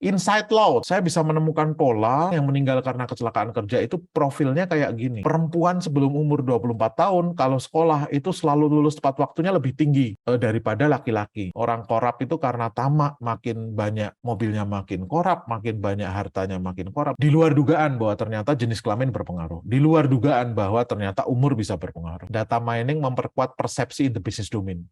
Insight Law, saya bisa menemukan pola yang meninggal karena kecelakaan kerja itu profilnya kayak gini. Perempuan sebelum umur 24 tahun, kalau sekolah itu selalu lulus tepat waktunya lebih tinggi daripada laki-laki. Orang korap itu karena tamak, makin banyak mobilnya makin korap, makin banyak hartanya makin korap. Di luar dugaan bahwa ternyata jenis kelamin berpengaruh. Di luar dugaan bahwa ternyata umur bisa berpengaruh. Data mining memperkuat persepsi in the business domain.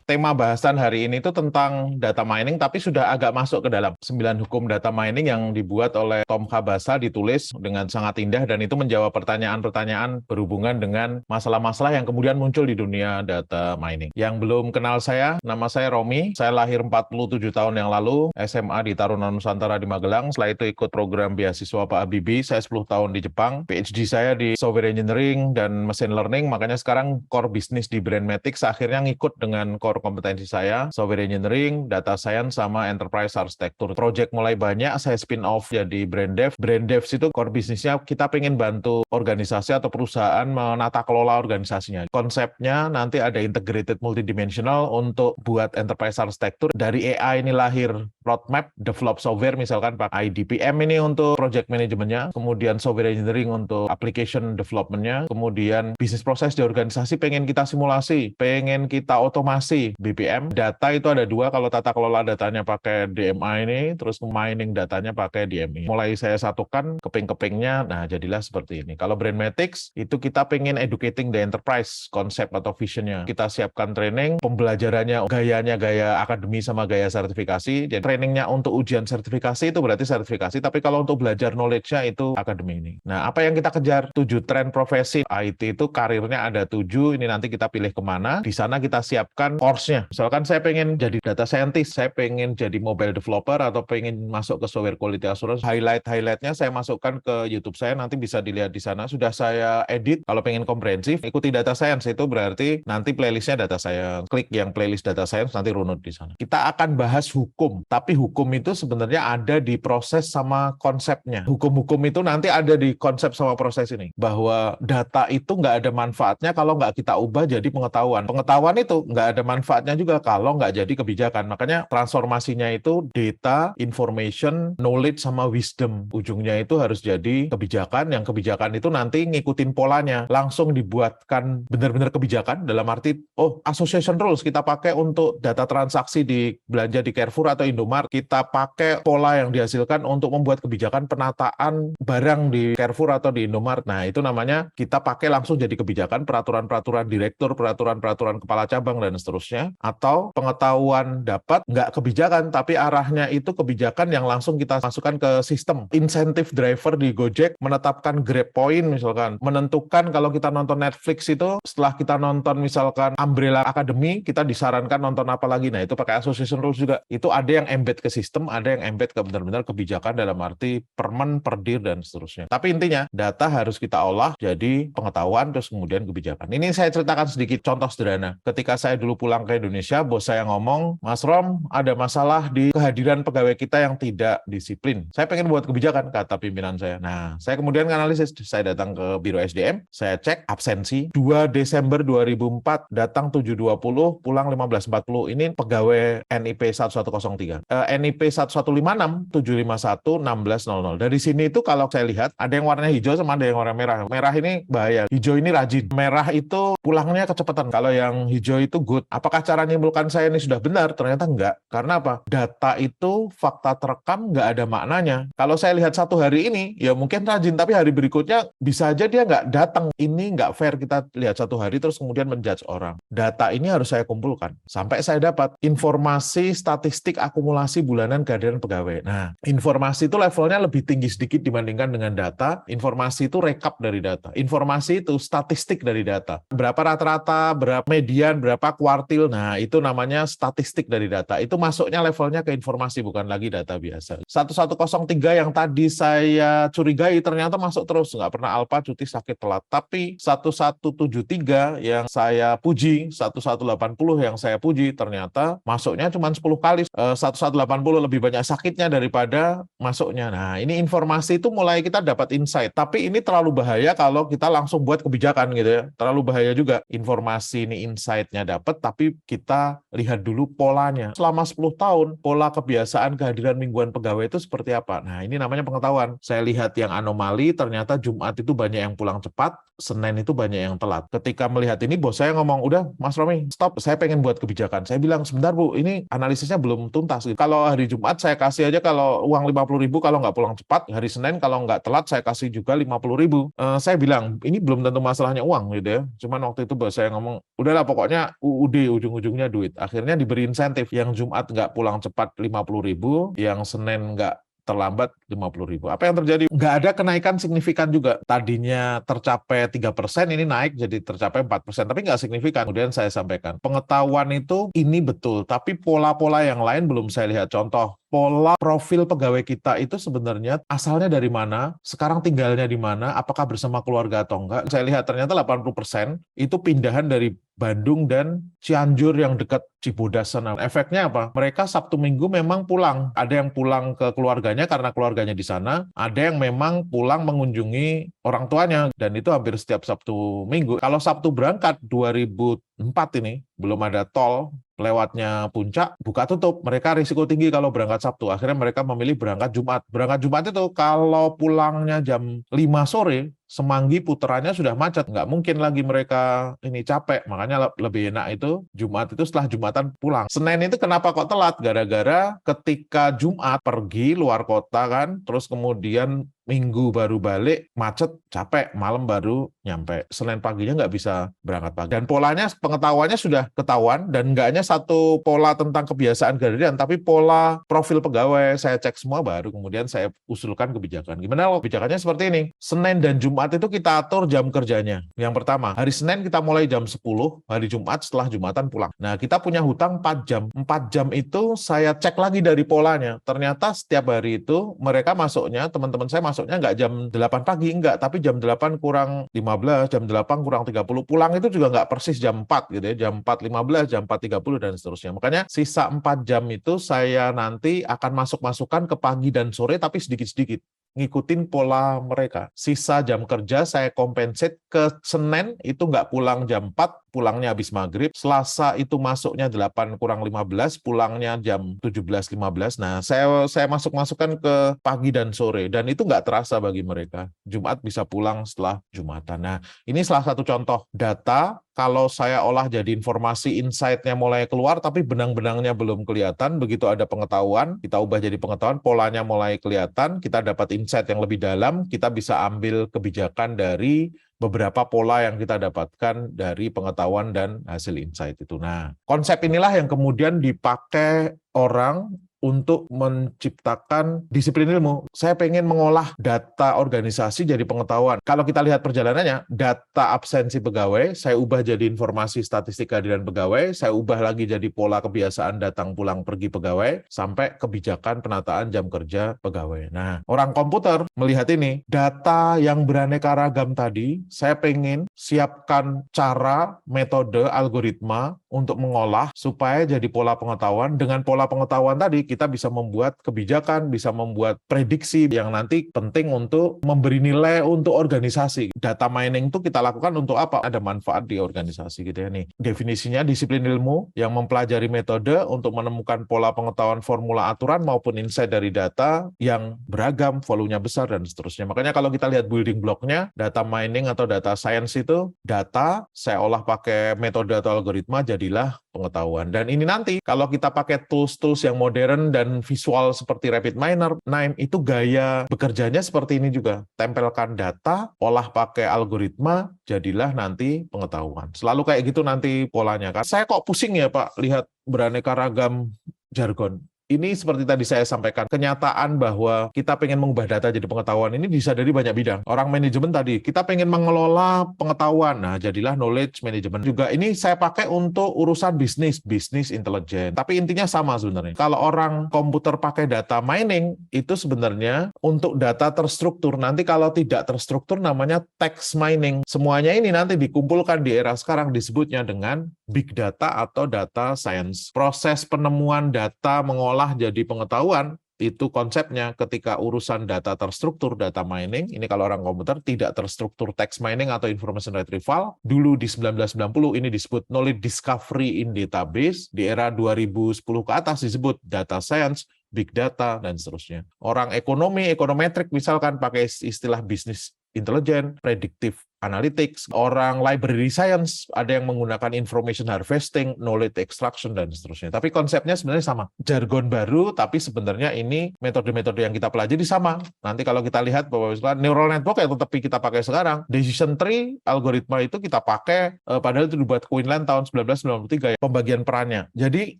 Tema bahasan hari ini itu tentang data mining, tapi sudah agak masuk ke dalam 9 hukum data mining yang dibuat oleh Tom Khabasa, ditulis dengan sangat indah, dan itu menjawab pertanyaan-pertanyaan berhubungan dengan masalah-masalah yang kemudian muncul di dunia data mining. Yang belum kenal saya, nama saya Romi, saya lahir 47 tahun yang lalu, SMA di Taruna Nusantara di Magelang, setelah itu ikut program beasiswa Pak Habibie, saya 10 tahun di Jepang, PhD saya di Software Engineering dan Machine Learning, makanya sekarang core bisnis di Brandmatics, akhirnya ngikut dengan core kompetensi saya, software engineering, data science, sama enterprise architecture. Project mulai banyak, saya spin off jadi brand dev. Brand dev itu core bisnisnya kita pengen bantu organisasi atau perusahaan menata kelola organisasinya. Konsepnya nanti ada integrated multidimensional untuk buat enterprise architecture. Dari AI ini lahir roadmap, develop software, misalkan pakai IDPM ini untuk project manajemennya, kemudian software engineering untuk application development-nya, kemudian bisnis proses di organisasi pengen kita simulasi, pengen kita otomasi. BPM, data itu ada dua, kalau tata kelola datanya pakai DMA ini, terus mining datanya pakai DMI. Mulai saya satukan keping-kepingnya, nah jadilah seperti ini. Kalau Brandmatics, itu kita pengen educating the enterprise, konsep atau visionnya. Kita siapkan training, pembelajarannya gayanya gaya akademi sama gaya sertifikasi. Jadi trainingnya untuk ujian sertifikasi itu berarti sertifikasi, tapi kalau untuk belajar knowledge-nya itu akademi ini. Nah, apa yang kita kejar? 7 tren profesi IT itu karirnya ada 7, ini nanti kita pilih kemana, di sana kita siapkan course-nya. Misalkan saya pengen jadi data scientist, saya pengen jadi mobile developer, atau pengen masuk ke software quality assurance, highlight-highlightnya saya masukkan ke YouTube saya, nanti bisa dilihat di sana. Sudah saya edit. Kalau pengen komprehensif, ikuti data science, itu berarti nanti playlistnya data science. Klik yang playlist data science, nanti runut di sana. Kita akan bahas hukum, tapi hukum itu sebenarnya ada di proses sama konsepnya. Hukum-hukum itu nanti ada di konsep sama proses ini. Bahwa data itu nggak ada manfaatnya kalau nggak kita ubah jadi pengetahuan. Pengetahuan itu nggak ada manfaatnya juga kalau nggak jadi kebijakan. Makanya transformasinya itu data, information, knowledge, sama wisdom. Ujungnya itu harus jadi kebijakan, yang kebijakan itu nanti ngikutin polanya. Langsung dibuatkan benar-benar kebijakan, dalam arti, oh, association rules kita pakai untuk data transaksi di belanja di Carrefour atau Indomaret. Kita pakai pola yang dihasilkan untuk membuat kebijakan penataan barang di Carrefour atau di Indomaret. Nah, itu namanya kita pakai langsung jadi kebijakan, peraturan-peraturan direktur, peraturan-peraturan kepala cabang, dan seterusnya. Atau pengetahuan dapat, nggak kebijakan, tapi arahnya itu kebijakan yang langsung kita masukkan ke sistem. Insentif driver di Gojek menetapkan Grab Point misalkan, menentukan kalau kita nonton Netflix itu, setelah kita nonton misalkan Umbrella Academy, kita disarankan nonton apa lagi. Nah, itu pakai association rules juga. Itu ada yang embed ke sistem, ada yang embed ke benar-benar kebijakan dalam arti permen, perdir, dan seterusnya. Tapi intinya, data harus kita olah jadi pengetahuan, terus kemudian kebijakan. Ini saya ceritakan sedikit contoh sederhana. Ketika saya dulu pulang ke Indonesia, bos saya ngomong, Mas Rom, ada masalah di kehadiran pegawai kita yang tidak disiplin. Saya pengen buat kebijakan, kata pimpinan saya. Nah, saya kemudian analisis, saya datang ke Biro SDM, saya cek absensi, 2 Desember 2004, datang 7.20, pulang 15.40, ini pegawai NIP 1103. NIP 1156, 751, 1600. Dari sini itu kalau saya lihat, ada yang warnanya hijau sama ada yang warna merah. Merah ini bahaya, hijau ini rajin. Merah itu pulangnya kecepatan. Kalau yang hijau itu good. Apakah cara menyimpulkan saya ini sudah benar? Ternyata enggak. Karena apa? Data itu fakta terekam, nggak ada maknanya. Kalau saya lihat satu hari ini, ya mungkin rajin, tapi hari berikutnya bisa aja dia nggak datang. Ini nggak fair kita lihat satu hari terus kemudian menjudge orang. Data ini harus saya kumpulkan. Sampai saya dapat informasi statistik akumulasi bulanan kehadiran pegawai. Nah, informasi itu levelnya lebih tinggi sedikit dibandingkan dengan data. Informasi itu rekap dari data. Informasi itu statistik dari data. Berapa rata-rata, berapa median, berapa kuartil, volatil. Nah, itu namanya statistik dari data. Itu masuknya levelnya ke informasi, bukan lagi data biasa. 1103 yang tadi saya curigai ternyata masuk terus. Nggak pernah alpha, cuti, sakit, telat. Tapi 1173 yang saya puji, 1180 yang saya puji, ternyata masuknya cuma 10 kali. 1180 lebih banyak sakitnya daripada masuknya. Nah, ini informasi itu mulai kita dapat insight. Tapi ini terlalu bahaya kalau kita langsung buat kebijakan gitu ya. Terlalu bahaya juga. Informasi ini insight-nya dapat, tapi kita lihat dulu polanya. Selama 10 tahun, pola kebiasaan kehadiran mingguan pegawai itu seperti apa? Nah, ini namanya pengetahuan. Saya lihat yang anomali, ternyata Jumat itu banyak yang pulang cepat, Senin itu banyak yang telat. Ketika melihat ini, bos saya ngomong, udah Mas Romi, stop, saya pengen buat kebijakan. Saya bilang, sebentar Bu, ini analisisnya belum tuntas. Kalau hari Jumat, saya kasih aja kalau uang 50.000 kalau nggak pulang cepat, hari Senin kalau nggak telat, saya kasih juga 50.000. Saya bilang, ini belum tentu masalahnya uang gitu ya. Cuman waktu itu bos saya ngomong, udahlah pokoknya UUD, ujung-ujungnya duit. Akhirnya diberi insentif, yang Jumat nggak pulang cepat 50.000, yang Senin nggak terlambat 50.000. Apa yang terjadi? Nggak ada kenaikan signifikan juga. Tadinya tercapai 3%, ini naik jadi tercapai 4%, tapi nggak signifikan. Kemudian saya sampaikan, pengetahuan itu ini betul, tapi pola-pola yang lain belum saya lihat. Contoh, pola profil pegawai kita itu sebenarnya asalnya dari mana, sekarang tinggalnya di mana, apakah bersama keluarga atau enggak. Saya lihat ternyata 80% itu pindahan dari Bandung dan Cianjur yang dekat Cibodas sana. Efeknya apa? Mereka Sabtu Minggu memang pulang. Ada yang pulang ke keluarganya karena keluarganya di sana, ada yang memang pulang mengunjungi orang tuanya, dan itu hampir setiap Sabtu Minggu. Kalau Sabtu berangkat 2004 ini, belum ada tol, lewatnya puncak, buka tutup. Mereka risiko tinggi kalau berangkat Sabtu. Akhirnya mereka memilih berangkat Jumat. Berangkat Jumat itu kalau pulangnya jam 5 sore, Semanggi puterannya sudah macet. Nggak mungkin lagi mereka ini capek. Makanya lebih enak itu Jumat itu setelah Jumatan pulang. Senin itu kenapa kok telat? Gara-gara ketika Jumat pergi luar kota kan, terus kemudian Minggu baru balik, macet, capek, malam baru nyampe. Senin paginya nggak bisa berangkat pagi. Dan polanya, pengetahuannya sudah ketahuan, dan nggak hanya satu pola tentang kebiasaan kehadiran, tapi pola profil pegawai. Saya cek semua, baru kemudian saya usulkan kebijakan. Gimana kebijakannya seperti ini? Senin dan Jumat itu kita atur jam kerjanya. Yang pertama, hari Senin kita mulai jam 10, hari Jumat setelah Jumatan pulang. Nah, kita punya hutang 4 jam. 4 jam itu saya cek lagi dari polanya. Ternyata setiap hari itu mereka masuknya, teman-teman saya masuknya nggak jam 8 pagi, enggak, tapi jam 8 kurang 15, jam 8 kurang 30. Pulang itu juga nggak persis jam 4 gitu ya, jam 4.15, jam 4.30 dan seterusnya. Makanya sisa 4 jam itu saya nanti akan masuk-masukkan ke pagi dan sore, tapi sedikit-sedikit, ngikutin pola mereka. Sisa jam kerja saya compensate ke Senin itu nggak pulang jam 4, pulangnya habis maghrib. Selasa itu masuknya 8 kurang 15, pulangnya jam 17.15. Nah, saya masuk-masukkan ke pagi dan sore, dan itu nggak terasa bagi mereka. Jumat bisa pulang setelah Jumatan. Nah, ini salah satu contoh data. Kalau saya olah jadi informasi, insight-nya mulai keluar, tapi benang-benangnya belum kelihatan. Begitu ada pengetahuan, kita ubah jadi pengetahuan, polanya mulai kelihatan, kita dapat insight yang lebih dalam, kita bisa ambil kebijakan dari beberapa pola yang kita dapatkan dari pengetahuan dan hasil insight itu. Nah, konsep inilah yang kemudian dipakai orang untuk menciptakan disiplin ilmu. Saya pengen mengolah data organisasi jadi pengetahuan. Kalau kita lihat perjalanannya, data absensi pegawai, saya ubah jadi informasi statistik kehadiran pegawai, saya ubah lagi jadi pola kebiasaan datang pulang pergi pegawai, sampai kebijakan penataan jam kerja pegawai. Nah, orang komputer melihat ini, data yang beraneka ragam tadi, saya pengen siapkan cara, metode, algoritma untuk mengolah supaya jadi pola pengetahuan. Dengan pola pengetahuan tadi, kita bisa membuat kebijakan, bisa membuat prediksi yang nanti penting untuk memberi nilai untuk organisasi. Data mining itu kita lakukan untuk apa? Ada manfaat di organisasi gitu ya nih. Definisinya disiplin ilmu yang mempelajari metode untuk menemukan pola pengetahuan, formula aturan maupun insight dari data yang beragam, volumenya besar dan seterusnya. Makanya kalau kita lihat building block-nya, data mining atau data science itu data saya olah pakai metode atau algoritma, jadilah pengetahuan. Dan ini nanti kalau kita pakai tools-tools yang modern dan visual seperti RapidMiner, Nime, itu gaya bekerjanya seperti ini juga. Tempelkan data, olah pakai algoritma, jadilah nanti pengetahuan. Selalu kayak gitu nanti polanya kan. Saya kok pusing ya Pak lihat beraneka ragam jargon. ini seperti tadi saya sampaikan, kenyataan bahwa kita pengen mengubah data jadi pengetahuan ini bisa dari banyak bidang. Orang manajemen tadi, kita pengen mengelola pengetahuan, nah jadilah knowledge management. Juga ini saya pakai untuk urusan bisnis intelijen. Tapi intinya sama sebenarnya. Kalau orang komputer pakai data mining, itu sebenarnya untuk data terstruktur. Nanti kalau tidak terstruktur namanya text mining. Semuanya ini nanti dikumpulkan di era sekarang disebutnya dengan big data atau data science. Proses penemuan data mengolah jadi pengetahuan, itu konsepnya ketika urusan data terstruktur, data mining, ini kalau orang komputer tidak terstruktur text mining atau information retrieval, dulu di 1990 ini disebut knowledge discovery in database, di era 2010 ke atas disebut data science, big data, dan seterusnya. Orang ekonomi, ekonometrik misalkan pakai istilah bisnis intelijen, predictive analytics, orang library science, ada yang menggunakan information harvesting, knowledge extraction, dan seterusnya. Tapi konsepnya sebenarnya sama. Jargon baru, tapi sebenarnya ini metode-metode yang kita pelajari sama. Nanti kalau kita lihat bahwa neural network yang tetap kita pakai sekarang, decision tree, algoritma itu kita pakai, padahal itu dibuat Quinlan tahun 1993, ya, pembagian perannya. Jadi,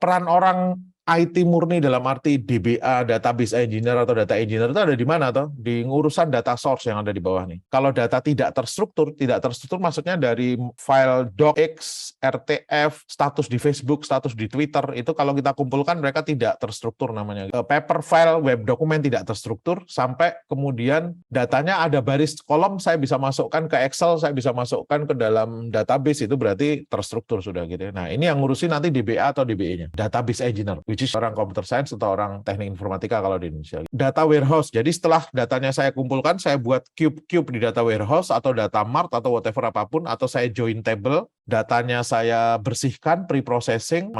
peran orang IT murni dalam arti DBA, database engineer atau data engineer itu ada di mana toh? Di urusan data source yang ada di bawah nih. Kalau data tidak terstruktur maksudnya dari file docx, RTF, status di Facebook, status di Twitter, itu kalau kita kumpulkan mereka tidak terstruktur namanya. Paper file, web dokumen tidak terstruktur, sampai kemudian datanya ada baris kolom, saya bisa masukkan ke Excel, saya bisa masukkan ke dalam database, itu berarti terstruktur sudah gitu. Nah, ini yang ngurusin nanti DBA atau DBE-nya, database engineer, which is orang computer science atau orang teknik informatika kalau di Indonesia. Data warehouse, jadi setelah datanya saya kumpulkan, saya buat cube-cube di data warehouse atau data mart atau whatever apapun, atau saya join table, datanya saya bersihkan, pre-processing,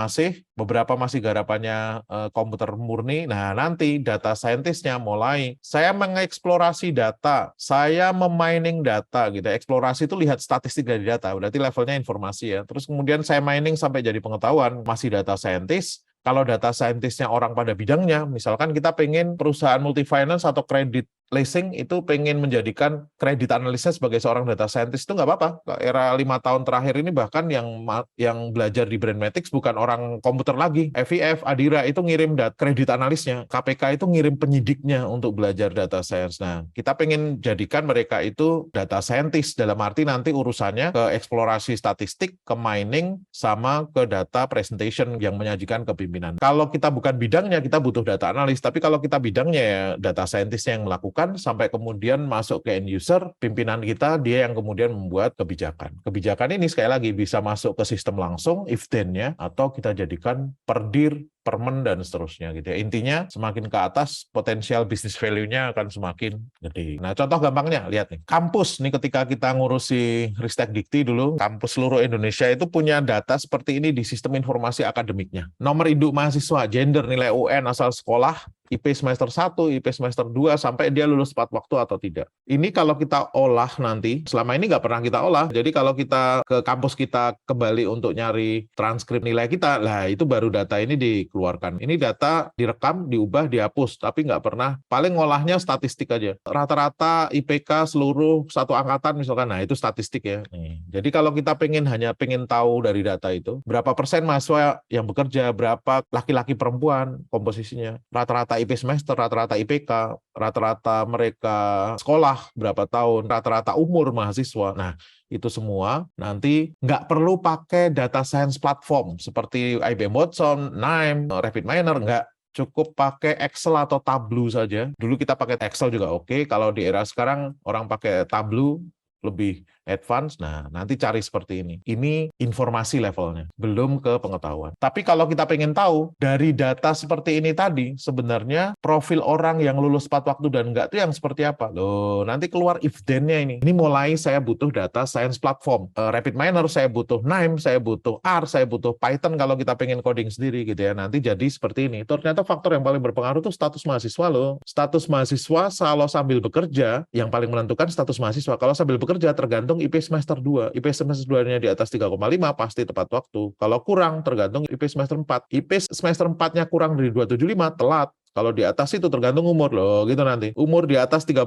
beberapa masih garapannya komputer murni. Nah, nanti data scientist-nya mulai, saya mengeksplorasi data, saya memining data gitu. Eksplorasi itu lihat statistik dari data, berarti levelnya informasi ya. Terus kemudian saya mining sampai jadi pengetahuan, masih data scientist. Kalau data scientist-nya orang pada bidangnya, misalkan kita pengen perusahaan multifinance atau kredit leasing itu pengen menjadikan kredit analisnya sebagai seorang data scientist, itu nggak apa-apa. Era 5 tahun terakhir ini bahkan yang belajar di Brandmatics bukan orang komputer lagi. FIF, Adira itu ngirim kredit analisnya. KPK itu ngirim penyidiknya untuk belajar data science. Nah, kita pengen jadikan mereka itu data scientist dalam arti nanti urusannya ke eksplorasi statistik, ke mining, sama ke data presentation yang menyajikan ke pimpinan. Kalau kita bukan bidangnya, kita butuh data analis. Tapi kalau kita bidangnya ya data scientist yang melakukan sampai kemudian masuk ke end user, pimpinan kita dia yang kemudian membuat kebijakan. Kebijakan ini sekali lagi bisa masuk ke sistem langsung, if then-nya, atau kita jadikan per dir, permen, dan seterusnya gitu ya. Intinya semakin ke atas potensial bisnis value-nya akan semakin gede. Nah, contoh gampangnya lihat nih. Kampus nih ketika kita ngurusi Ristek Dikti dulu, kampus seluruh Indonesia itu punya data seperti ini di sistem informasi akademiknya. Nomor induk mahasiswa, gender, nilai UN, asal sekolah, IP semester 1, IP semester 2, sampai dia lulus tepat waktu atau tidak. Ini kalau kita olah nanti, selama ini nggak pernah kita olah, jadi kalau kita ke kampus kita kembali untuk nyari transkrip nilai kita, lah itu baru data ini dikeluarkan. Ini data direkam, diubah, dihapus, tapi nggak pernah, paling ngolahnya statistik aja. Rata-rata IPK seluruh satu angkatan misalkan, nah itu statistik ya. Jadi kalau kita hanya pengen tahu dari data itu, berapa persen mahasiswa yang bekerja, berapa laki-laki perempuan, komposisinya, rata-rata IP semester, rata-rata IPK, rata-rata mereka sekolah berapa tahun, rata-rata umur mahasiswa. Nah, itu semua nanti nggak perlu pakai data science platform seperti IBM Watson, NIME, RapidMiner, nggak. Cukup pakai Excel atau Tableau saja. Dulu kita pakai Excel juga oke. Kalau di era sekarang orang pakai Tableau, lebih advance. Nah, nanti cari seperti ini. Ini informasi levelnya, belum ke pengetahuan. Tapi kalau kita pengen tahu, dari data seperti ini tadi, sebenarnya profil orang yang lulus tepat waktu dan enggak itu yang seperti apa? Loh, nanti keluar if then-nya ini. Ini mulai saya butuh data science platform. RapidMiner, saya butuh NIME, saya butuh R, saya butuh Python kalau kita pengen coding sendiri gitu ya. Nanti jadi seperti ini. Ternyata faktor yang paling berpengaruh itu status mahasiswa loh. Status mahasiswa kalau sambil bekerja, yang paling menentukan status mahasiswa. Kalau sambil bekerja tergantung IP semester 2. IP semester 2-nya di atas 3,5 pasti tepat waktu. Kalau kurang tergantung IP semester 4. IP semester 4-nya kurang dari 275 telat. Kalau di atas itu tergantung umur loh, gitu nanti. Umur di atas 31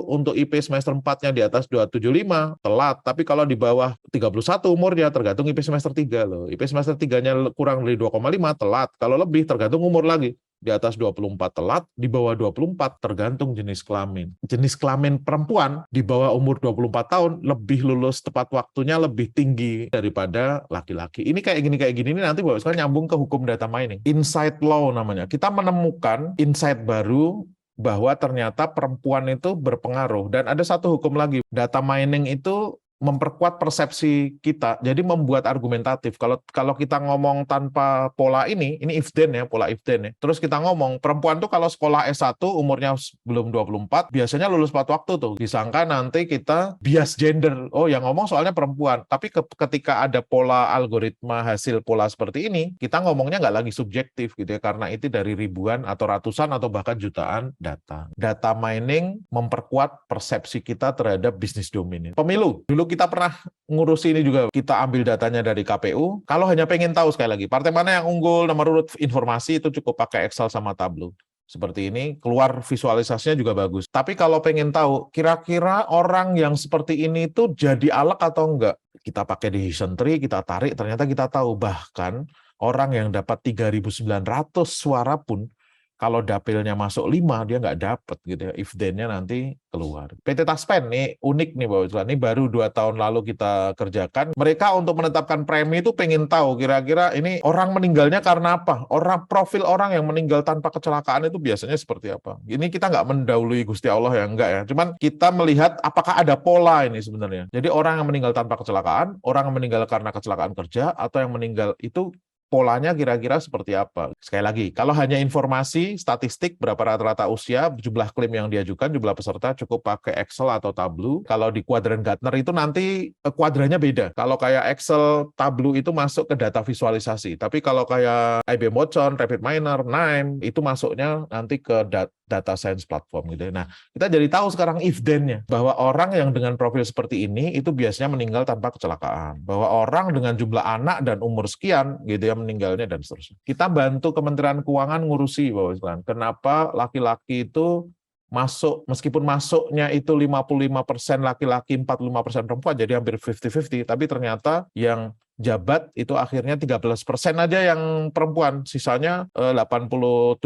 untuk IP semester 4-nya di atas 275 telat. Tapi kalau di bawah 31 umurnya tergantung IP semester 3 loh. IP semester 3-nya kurang dari 2,5 telat. Kalau lebih tergantung umur lagi. Di atas 24 telat, di bawah 24 tergantung jenis kelamin. Jenis kelamin perempuan di bawah umur 24 tahun lebih lulus tepat waktunya lebih tinggi daripada laki-laki. Ini kayak gini ini nanti Bapak sekalian nyambung ke hukum data mining. Insight law namanya. Kita menemukan insight baru bahwa ternyata perempuan itu berpengaruh. Dan ada satu hukum lagi, data mining itu memperkuat persepsi kita, jadi membuat argumentatif. Kalau kita ngomong tanpa pola ini if then ya, pola if then ya. Terus kita ngomong, perempuan tuh kalau sekolah S1 umurnya belum 24, biasanya lulus tepat waktu tuh. Disangka nanti kita bias gender. Oh, yang ngomong soalnya perempuan. Tapi ketika ada pola algoritma hasil pola seperti ini, kita ngomongnya nggak lagi subjektif gitu ya, karena itu dari ribuan atau ratusan atau bahkan jutaan data. Data mining memperkuat persepsi kita terhadap bisnis domain. Pemilu, dulu kita pernah ngurusi ini juga, kita ambil datanya dari KPU. Kalau hanya pengen tahu sekali lagi, partai mana yang unggul, nomor urut informasi itu cukup pakai Excel sama Tableau. Seperti ini, keluar visualisasinya juga bagus. Tapi kalau pengen tahu, kira-kira orang yang seperti ini itu jadi alek atau enggak? Kita pakai decision tree, kita tarik, ternyata kita tahu. Bahkan orang yang dapat 3.900 suara pun, kalau dapilnya masuk 5, dia nggak dapat gitu ya. If then-nya nanti keluar. PT Taspen nih unik nih Bapak Ibu. Ini baru 2 tahun lalu kita kerjakan. Mereka untuk menetapkan premi itu pengen tahu kira-kira ini orang meninggalnya karena apa? Profil orang yang meninggal tanpa kecelakaan itu biasanya seperti apa? Ini kita nggak mendahului Gusti Allah ya, enggak ya. Cuman kita melihat apakah ada pola ini sebenarnya. Jadi orang yang meninggal tanpa kecelakaan, orang yang meninggal karena kecelakaan kerja, atau yang meninggal itu polanya kira-kira seperti apa. Sekali lagi, kalau hanya informasi, statistik, berapa rata-rata usia, jumlah klaim yang diajukan, jumlah peserta, cukup pakai Excel atau Tableau. Kalau di kuadran Gartner itu nanti kuadrannya beda. Kalau kayak Excel, Tableau itu masuk ke data visualisasi. Tapi kalau kayak IBM Watson, RapidMiner, NIME, itu masuknya nanti ke data science platform gitu. Nah, kita jadi tahu sekarang if then-nya, bahwa orang yang dengan profil seperti ini itu biasanya meninggal tanpa kecelakaan. Bahwa orang dengan jumlah anak dan umur sekian gitu ya meninggalnya dan seterusnya. Kita bantu Kementerian Keuangan ngurusi Bapak Ibu. Kenapa laki-laki itu masuk, meskipun masuknya itu 55% laki-laki, 45% perempuan, jadi hampir 50-50, tapi ternyata yang jabat itu akhirnya 13% aja yang perempuan, sisanya 87%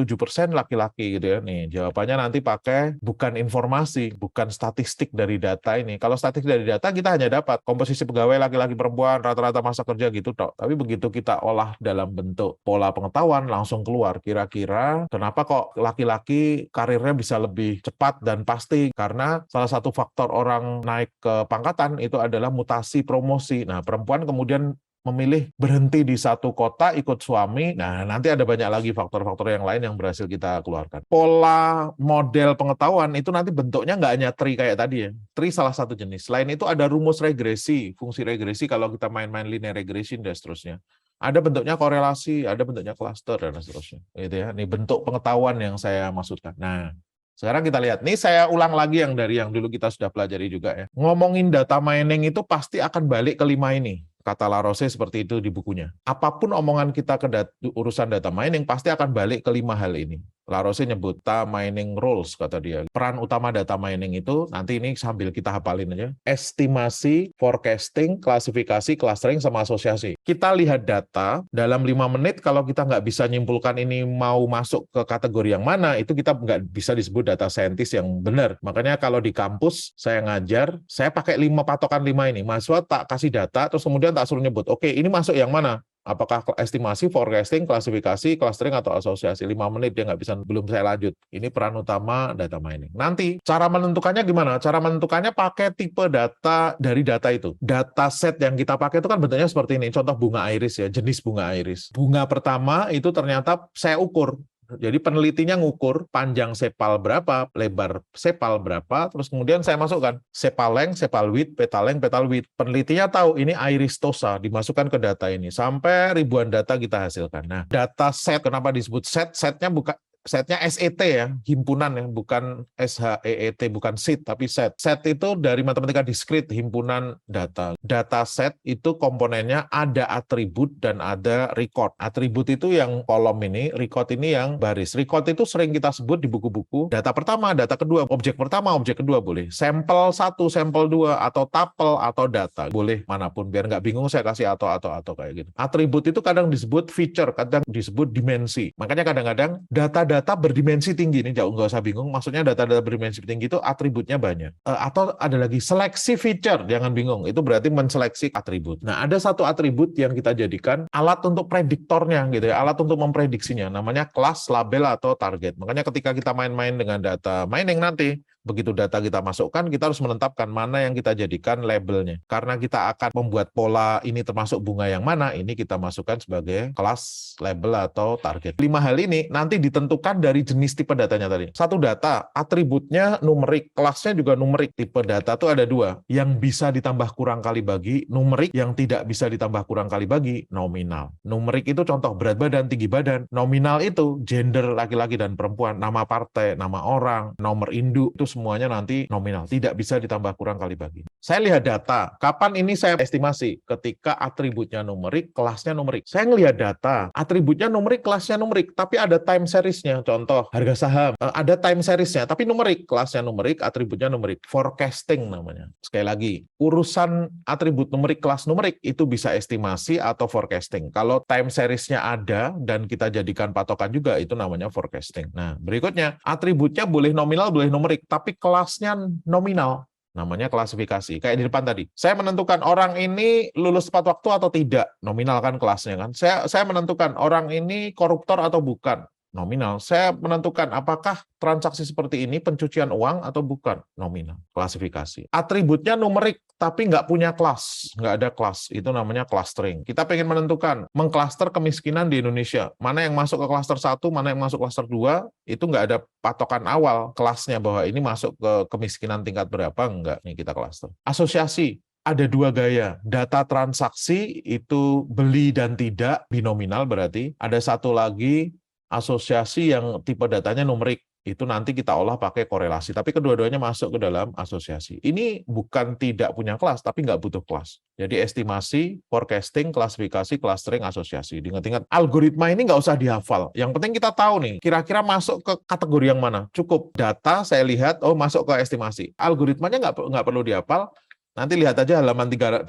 laki-laki gitu ya. Nih, jawabannya nanti pakai bukan informasi, bukan statistik dari data ini. Kalau statistik dari data kita hanya dapat komposisi pegawai laki-laki perempuan, rata-rata masa kerja gitu tok. Tapi begitu kita olah dalam bentuk pola pengetahuan langsung keluar kira-kira kenapa kok laki-laki karirnya bisa lebih cepat dan pasti, karena salah satu faktor orang naik ke pangkatan itu adalah mutasi promosi. Nah, perempuan kemudian memilih berhenti di satu kota ikut suami. Nah, nanti ada banyak lagi faktor-faktor yang lain yang berhasil kita keluarkan. Pola model pengetahuan itu nanti bentuknya nggak hanya tree kayak tadi ya. Tree salah satu jenis. Selain itu ada rumus regresi, fungsi regresi kalau kita main-main linear regression dan seterusnya. Ada bentuknya korelasi, ada bentuknya cluster dan seterusnya. Gitu ya. Ini bentuk pengetahuan yang saya maksudkan. Nah, sekarang kita lihat. Nih saya ulang lagi yang dari yang dulu kita sudah pelajari juga ya. Ngomongin data mining itu pasti akan balik ke 5 ini. Kata Larose seperti itu di bukunya. Apapun omongan kita ke urusan data mining pasti akan balik ke 5 hal ini. Larose nyebut data mining rules, kata dia. Peran utama data mining itu, nanti ini sambil kita hafalin aja. Estimasi, forecasting, klasifikasi, clustering, sama asosiasi. Kita lihat data, dalam 5 menit kalau kita nggak bisa nyimpulkan ini mau masuk ke kategori yang mana, itu kita nggak bisa disebut data scientist yang benar. Makanya kalau di kampus, saya ngajar, saya pakai patokan 5 ini. Mahasiswa tak kasih data, terus kemudian tak suruh nyebut, oke, ini masuk yang mana? Apakah estimasi, forecasting, klasifikasi, clustering, atau asosiasi? 5 menit dia nggak bisa, belum saya lanjut. Ini peran utama data mining. Nanti, cara menentukannya gimana? Cara menentukannya pakai tipe data dari data itu. Data set yang kita pakai itu kan bentuknya seperti ini. Contoh bunga iris ya, jenis bunga iris. Bunga pertama itu ternyata saya ukur. Jadi penelitinya ngukur panjang sepal berapa, lebar sepal berapa, terus kemudian saya masukkan sepal length, sepal width, petal length, petal width. Penelitinya tahu ini iristosa, dimasukkan ke data ini. Sampai ribuan data kita hasilkan. Nah, data set, kenapa disebut set? Setnya bukan Setnya SET ya, himpunan ya, bukan SHEET, bukan set, tapi set. Set itu dari matematika diskrit, himpunan data. Data set itu komponennya ada atribut dan ada record. Atribut itu yang kolom ini, record ini yang baris. Record itu sering kita sebut di buku-buku. Data pertama, data kedua, objek pertama, objek kedua boleh. Sampel 1, sampel 2, atau tapel, atau data. Boleh manapun, biar nggak bingung saya kasih atau kayak gitu. Atribut itu kadang disebut feature, kadang disebut dimensi. Makanya kadang-kadang data-data berdimensi tinggi, ini jauh nggak usah bingung, maksudnya data-data berdimensi tinggi itu atributnya banyak. Atau ada lagi seleksi feature, jangan bingung, itu berarti menseleksi atribut. Nah, ada satu atribut yang kita jadikan alat untuk prediktornya, gitu ya, alat untuk memprediksinya, namanya kelas, label, atau target. Makanya ketika kita main-main dengan data mining nanti, begitu data kita masukkan, kita harus menetapkan mana yang kita jadikan labelnya. Karena kita akan membuat pola ini termasuk bunga yang mana, ini kita masukkan sebagai kelas, label, atau target. 5 hal ini nanti ditentukan dari jenis tipe datanya tadi. Satu data, atributnya numerik, kelasnya juga numerik. Tipe data itu ada 2, yang bisa ditambah kurang kali bagi, numerik, yang tidak bisa ditambah kurang kali bagi, nominal. Numerik itu contoh berat badan, tinggi badan. Nominal itu gender laki-laki dan perempuan, nama partai, nama orang, nomor induk, itu semuanya nanti nominal, tidak bisa ditambah kurang kali bagi. Saya lihat data, kapan ini saya estimasi? Ketika atributnya numerik, kelasnya numerik. Saya ngelihat data, atributnya numerik, kelasnya numerik, tapi ada time seriesnya. Contoh, harga saham, ada time seriesnya, tapi numerik, kelasnya numerik, atributnya numerik. Forecasting namanya. Sekali lagi, urusan atribut numerik, kelas numerik, itu bisa estimasi atau forecasting. Kalau time seriesnya ada, dan kita jadikan patokan juga, itu namanya forecasting. Nah, berikutnya, atributnya boleh nominal, boleh numerik, tapi kelasnya nominal, namanya klasifikasi. Kayak di depan tadi, saya menentukan orang ini lulus tepat waktu atau tidak, nominal kan kelasnya kan. Saya menentukan orang ini koruptor atau bukan, nominal. Saya menentukan apakah transaksi seperti ini pencucian uang atau bukan, nominal, klasifikasi. Atributnya numerik, tapi nggak punya kelas, nggak ada kelas, itu namanya clustering. Kita pengen menentukan, mengklaster kemiskinan di Indonesia, mana yang masuk ke klaster 1, mana yang masuk klaster 2, itu nggak ada patokan awal kelasnya bahwa ini masuk ke kemiskinan tingkat berapa, enggak, nih kita klaster. Asosiasi, ada 2 gaya, data transaksi itu beli dan tidak, binominal berarti, ada satu lagi asosiasi yang tipe datanya numerik, itu nanti kita olah pakai korelasi, tapi kedua-duanya masuk ke dalam asosiasi. Ini bukan tidak punya kelas, tapi nggak butuh kelas. Jadi estimasi, forecasting, klasifikasi, clustering, asosiasi. Diingat-ingat, algoritma ini nggak usah dihafal. Yang penting kita tahu nih, kira-kira masuk ke kategori yang mana. Cukup data, saya lihat, oh masuk ke estimasi. Algoritmanya nggak perlu dihafal, nanti lihat aja halaman 34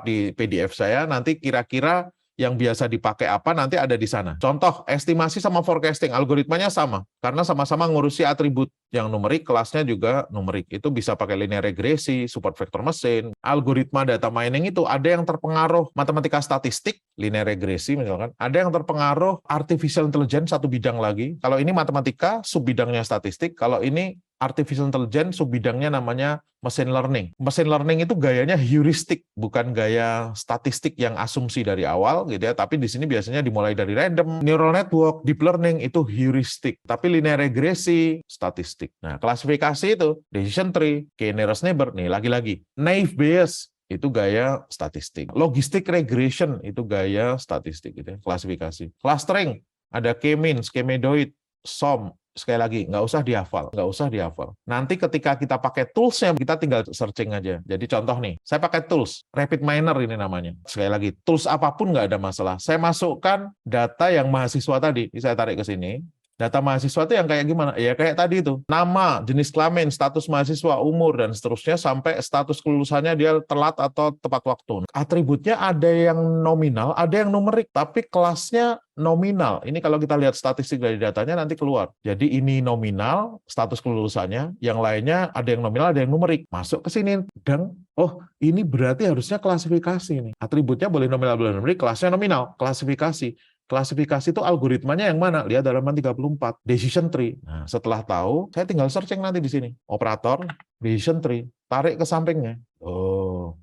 di PDF saya, nanti kira-kira yang biasa dipakai apa nanti ada di sana. Contoh, estimasi sama forecasting, algoritmanya sama, karena sama-sama ngurusi atribut yang numerik, kelasnya juga numerik. Itu bisa pakai linear regresi, support vector mesin. Algoritma data mining itu ada yang terpengaruh matematika statistik, linear regresi misalkan, ada yang terpengaruh artificial intelligence, satu bidang lagi. Kalau ini matematika, sub bidangnya statistik, kalau ini artificial intelligence, sub bidangnya namanya machine learning. Machine learning itu gayanya heuristik, bukan gaya statistik yang asumsi dari awal gitu ya, tapi di sini biasanya dimulai dari random. Neural network, deep learning itu heuristik, tapi linear regresi statistik. Nah, klasifikasi itu decision tree, k-nearest neighbor, nih lagi-lagi. Naive Bayes itu gaya statistik. Logistic regression itu gaya statistik gitu ya, klasifikasi. Clustering ada k-means, k-medoid, SOM. Sekali lagi, nggak usah dihafal. Nanti ketika kita pakai toolsnya, kita tinggal searching aja. Jadi contoh nih, saya pakai tools, Rapid Miner ini namanya. Sekali lagi, tools apapun nggak ada masalah. Saya masukkan data yang mahasiswa tadi, saya tarik ke sini. Data mahasiswa itu yang kayak gimana? Ya kayak tadi itu, nama, jenis kelamin, status mahasiswa, umur, dan seterusnya, sampai status kelulusannya dia telat atau tepat waktu. Atributnya ada yang nominal, ada yang numerik, tapi kelasnya nominal. Ini kalau kita lihat statistik dari datanya nanti keluar. Jadi ini nominal, status kelulusannya, yang lainnya ada yang nominal, ada yang numerik. Masuk ke sini, dan oh ini berarti harusnya klasifikasi nih. Atributnya boleh nominal, boleh numerik, kelasnya nominal, klasifikasi. Klasifikasi itu algoritmanya yang mana? Lihat halaman 34, decision tree. Nah, setelah tahu, saya tinggal searching nanti di sini. Operator, decision tree, tarik ke sampingnya. Oh,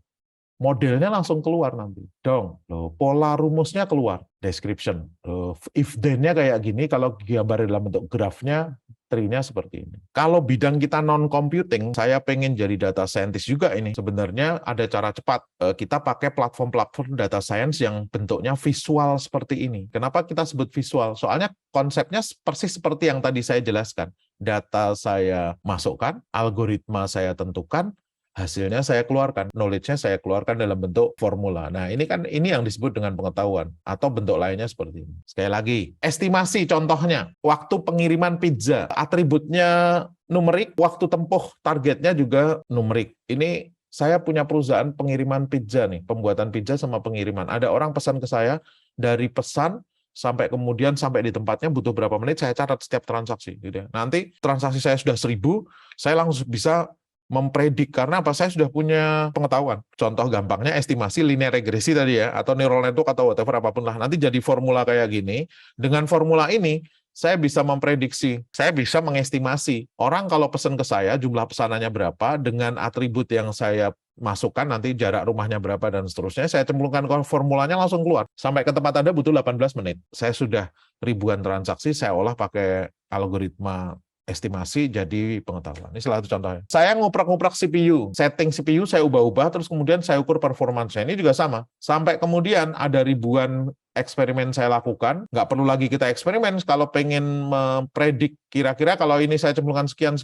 modelnya langsung keluar nanti. Dong, loh, pola rumusnya keluar. Description. If then-nya kayak gini, kalau gambar dalam bentuk grafnya, tree-nya seperti ini. Kalau bidang kita non-computing, saya pengen jadi data scientist juga ini. Sebenarnya ada cara cepat. Kita pakai platform-platform data science yang bentuknya visual seperti ini. Kenapa kita sebut visual? Soalnya konsepnya persis seperti yang tadi saya jelaskan. Data saya masukkan, algoritma saya tentukan, hasilnya saya keluarkan, knowledge-nya saya keluarkan dalam bentuk formula. Nah, ini yang disebut dengan pengetahuan atau bentuk lainnya seperti ini. Sekali lagi, estimasi contohnya, waktu pengiriman pizza, atributnya numerik, waktu tempuh targetnya juga numerik. Ini saya punya perusahaan pengiriman pizza nih, pembuatan pizza sama pengiriman. Ada orang pesan ke saya, dari pesan sampai kemudian sampai di tempatnya butuh berapa menit, saya catat setiap transaksi. Gitu ya. Nanti transaksi saya sudah 1.000, saya langsung bisa mempredik, karena apa? Saya sudah punya pengetahuan. Contoh gampangnya estimasi linear regresi tadi ya, atau neural network atau whatever apapun lah. Nanti jadi formula kayak gini. Dengan formula ini, saya bisa memprediksi, saya bisa mengestimasi. Orang kalau pesan ke saya, jumlah pesanannya berapa, dengan atribut yang saya masukkan, nanti jarak rumahnya berapa, dan seterusnya, saya cemplungkan ke formulanya, langsung keluar. Sampai ke tempat Anda butuh 18 menit. Saya sudah ribuan transaksi, saya olah pakai algoritma estimasi jadi pengetahuan. Ini salah satu contohnya. Saya nguprak-nguprak CPU, setting CPU saya ubah-ubah, terus kemudian saya ukur performance-nya. Ini juga sama. Sampai kemudian ada ribuan eksperimen saya lakukan, nggak perlu lagi kita eksperimen, kalau pengen mempredik kira-kira kalau ini saya cemplungkan sekian,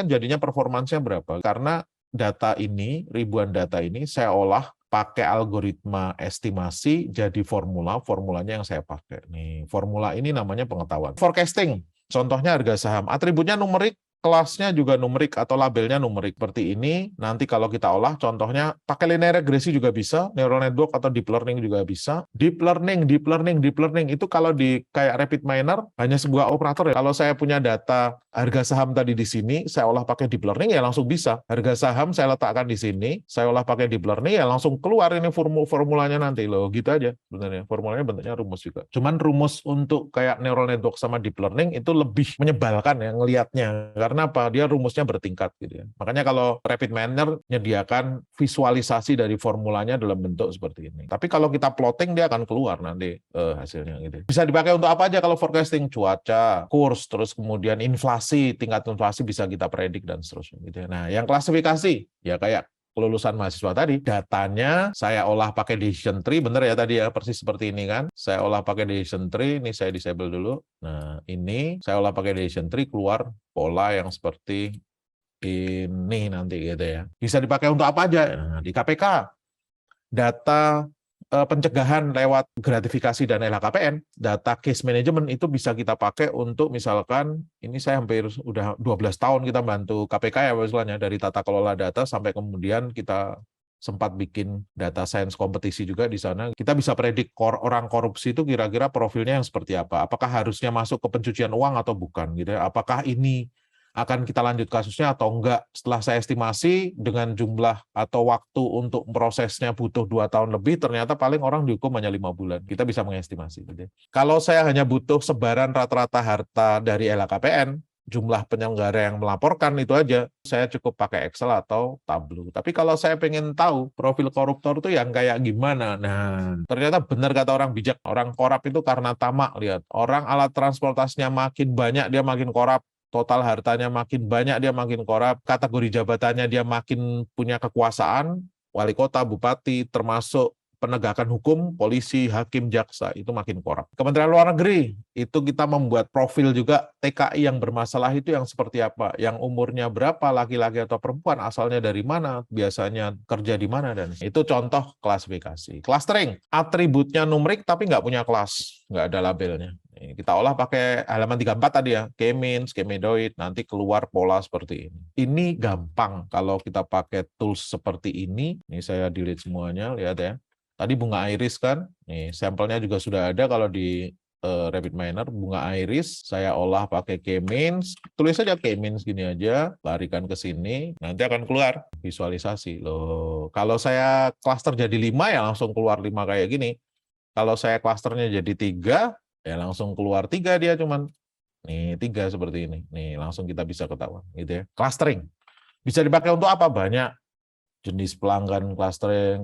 jadinya performance-nya berapa. Karena data ini, ribuan data ini, saya olah pakai algoritma estimasi, jadi formulanya yang saya pakai. Nih, formula ini namanya pengetahuan. Forecasting. Contohnya harga saham, atributnya numerik, kelasnya juga numerik atau labelnya numerik. Seperti ini, nanti kalau kita olah, contohnya pakai linear regresi juga bisa, neural network atau deep learning juga bisa. Deep learning, itu kalau di kayak rapid miner, hanya sebuah operator ya. Kalau saya punya data harga saham tadi di sini, saya olah pakai deep learning, ya langsung bisa. Harga saham saya letakkan di sini, saya olah pakai deep learning, ya langsung keluar ini formulanya nanti. Loh, gitu aja sebenarnya. Formulanya bentuknya rumus juga. Cuman rumus untuk kayak neural network sama deep learning itu lebih menyebalkan ya ngelihatnya. Karena apa? Dia rumusnya bertingkat gitu ya. Makanya kalau rapid miner menyediakan visualisasi dari formulanya dalam bentuk seperti ini. Tapi kalau kita plotting, dia akan keluar nanti hasilnya gitu. Bisa dipakai untuk apa aja kalau forecasting? Cuaca, kurs, terus kemudian inflasi, tingkat inflasi bisa kita predik dan seterusnya gitu ya. Nah, yang klasifikasi ya kayak kelulusan mahasiswa tadi, datanya saya olah pakai decision tree, bener ya tadi ya, persis seperti ini kan. Saya olah pakai decision tree, ini saya disable dulu. Nah, ini saya olah pakai decision tree, keluar pola yang seperti ini nanti gitu ya. Bisa dipakai untuk apa aja? Nah, di KPK, data pencegahan lewat gratifikasi dan LHKPN, data case management itu bisa kita pakai untuk misalkan, ini saya hampir udah 12 tahun kita bantu KPK ya misalnya, dari tata kelola data sampai kemudian kita sempat bikin data science kompetisi juga di sana. Kita bisa predik orang korupsi itu kira-kira profilnya yang seperti apa. Apakah harusnya masuk ke pencucian uang atau bukan gitu ya. Apakah ini akan kita lanjut kasusnya atau enggak. Setelah saya estimasi dengan jumlah atau waktu untuk prosesnya butuh 2 tahun lebih, ternyata paling orang dihukum hanya 5 bulan. Kita bisa mengestimasi. Gitu. Kalau saya hanya butuh sebaran rata-rata harta dari LHKPN, jumlah penyelenggara yang melaporkan itu aja, saya cukup pakai Excel atau Tableau. Tapi kalau saya pengen tahu profil koruptor itu yang kayak gimana, nah ternyata benar kata orang bijak, orang korup itu karena tamak. Lihat, orang alat transportasinya makin banyak, dia makin korup. Total hartanya makin banyak, dia makin korup. Kategori jabatannya dia makin punya kekuasaan, wali kota, bupati, termasuk penegakan hukum, polisi, hakim, jaksa, itu makin korup. Kementerian Luar Negeri, itu kita membuat profil juga TKI yang bermasalah itu yang seperti apa, yang umurnya berapa, laki-laki atau perempuan, asalnya dari mana, biasanya kerja di mana, dan itu contoh klasifikasi. Clustering, atributnya numerik tapi nggak punya kelas, nggak ada labelnya. Kita olah pakai halaman 34 tadi ya, K-means, K-medoid, nanti keluar pola seperti ini. Ini gampang kalau kita pakai tools seperti ini. Ini saya delete semuanya, lihat ya. Tadi bunga iris kan, nih sampelnya juga sudah ada kalau di Rapid Miner, bunga iris, saya olah pakai K-means, tulis saja K-means gini aja, larikan ke sini, nanti akan keluar visualisasi. Loh, kalau saya cluster jadi 5 ya langsung keluar 5 kayak gini. Kalau saya clusternya jadi 3, ya langsung keluar 3 dia cuman. Nih 3 seperti ini. Nih langsung kita bisa ketahuan gitu ya. Clustering. Bisa dipakai untuk apa? Banyak jenis pelanggan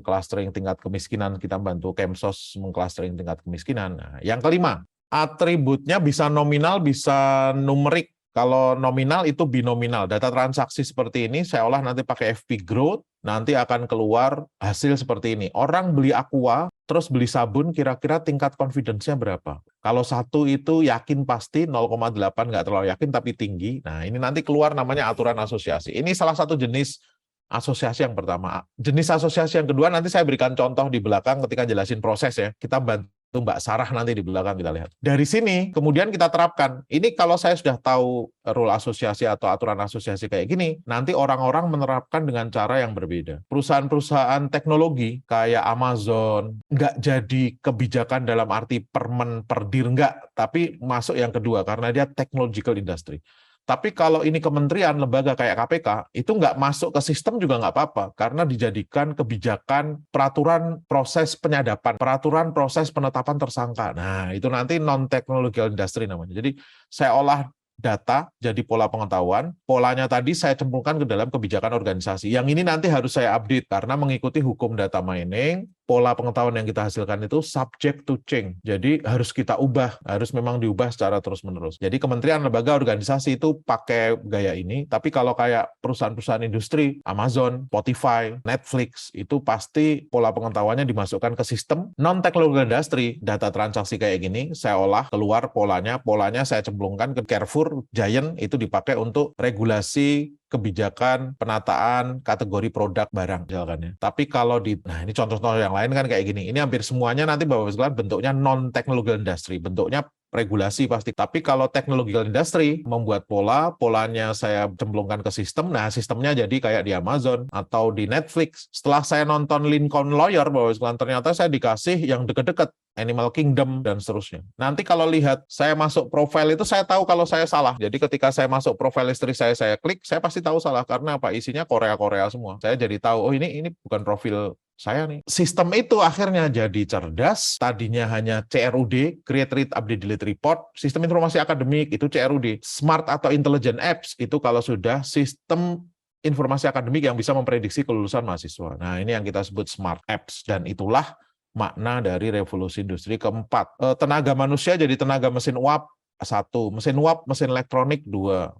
clustering tingkat kemiskinan, kita bantu Kemsos mengclustering tingkat kemiskinan. Nah, yang kelima, atributnya bisa nominal, bisa numerik. Kalau nominal itu binominal. Data transaksi seperti ini saya olah nanti pakai FP Growth, nanti akan keluar hasil seperti ini. Orang beli Aqua, terus beli sabun, kira-kira tingkat confidence-nya berapa? Kalau satu itu yakin pasti, 0,8 nggak terlalu yakin tapi tinggi. Nah, ini nanti keluar namanya aturan asosiasi. Ini salah satu jenis asosiasi yang pertama. Jenis asosiasi yang kedua nanti saya berikan contoh di belakang ketika jelasin proses ya. Kita bantu Mbak Sarah nanti di belakang kita lihat. Dari sini kemudian kita terapkan. Ini kalau saya sudah tahu rule asosiasi atau aturan asosiasi kayak gini, nanti orang-orang menerapkan dengan cara yang berbeda. Perusahaan-perusahaan teknologi kayak Amazon nggak jadi kebijakan dalam arti permen perdir nggak, tapi masuk yang kedua karena dia technological industry. Tapi kalau ini kementerian, lembaga kayak KPK, itu nggak masuk ke sistem juga nggak apa-apa, karena dijadikan kebijakan peraturan proses penyadapan, peraturan proses penetapan tersangka. Nah, itu nanti non-technological industry namanya. Jadi, saya olah data jadi pola pengetahuan, polanya tadi saya cemplungkan ke dalam kebijakan organisasi. Yang ini nanti harus saya update, karena mengikuti hukum data mining, pola pengetahuan yang kita hasilkan itu subject to change. Jadi harus kita ubah, harus memang diubah secara terus-menerus. Jadi kementerian, lembaga, organisasi itu pakai gaya ini, tapi kalau kayak perusahaan-perusahaan industri, Amazon, Spotify, Netflix, itu pasti pola pengetahuannya dimasukkan ke sistem non-technological industry, data transaksi kayak gini, saya olah, keluar polanya saya cemplungkan ke Carrefour, Giant, itu dipakai untuk regulasi kebijakan penataan kategori produk barang misalkan ya. Tapi kalau nah ini contoh-contoh yang lain kan kayak gini. Ini hampir semuanya nanti Bapak sekalian bentuknya non-technological industry, bentuknya regulasi pasti. Tapi kalau technological industry membuat polanya saya cemplungkan ke sistem, nah sistemnya jadi kayak di Amazon atau di Netflix. Setelah saya nonton Lincoln Lawyer, Bapak sekalian, ternyata saya dikasih yang deket-deket, Animal Kingdom, dan seterusnya. Nanti kalau lihat saya masuk profil itu, saya tahu kalau saya salah. Jadi ketika saya masuk profil istri saya klik, saya pasti tahu salah. Karena apa? Isinya Korea-Korea semua. Saya jadi tahu, oh ini bukan profil saya nih. Sistem itu akhirnya jadi cerdas, tadinya hanya CRUD, Create, Read, Update, Delete Report, sistem informasi akademik, itu CRUD. Smart atau Intelligent Apps, itu kalau sudah sistem informasi akademik yang bisa memprediksi kelulusan mahasiswa. Nah, ini yang kita sebut Smart Apps, dan itulah makna dari revolusi industri keempat. Tenaga manusia jadi tenaga mesin uap, 1. Mesin uap, mesin elektronik, 2.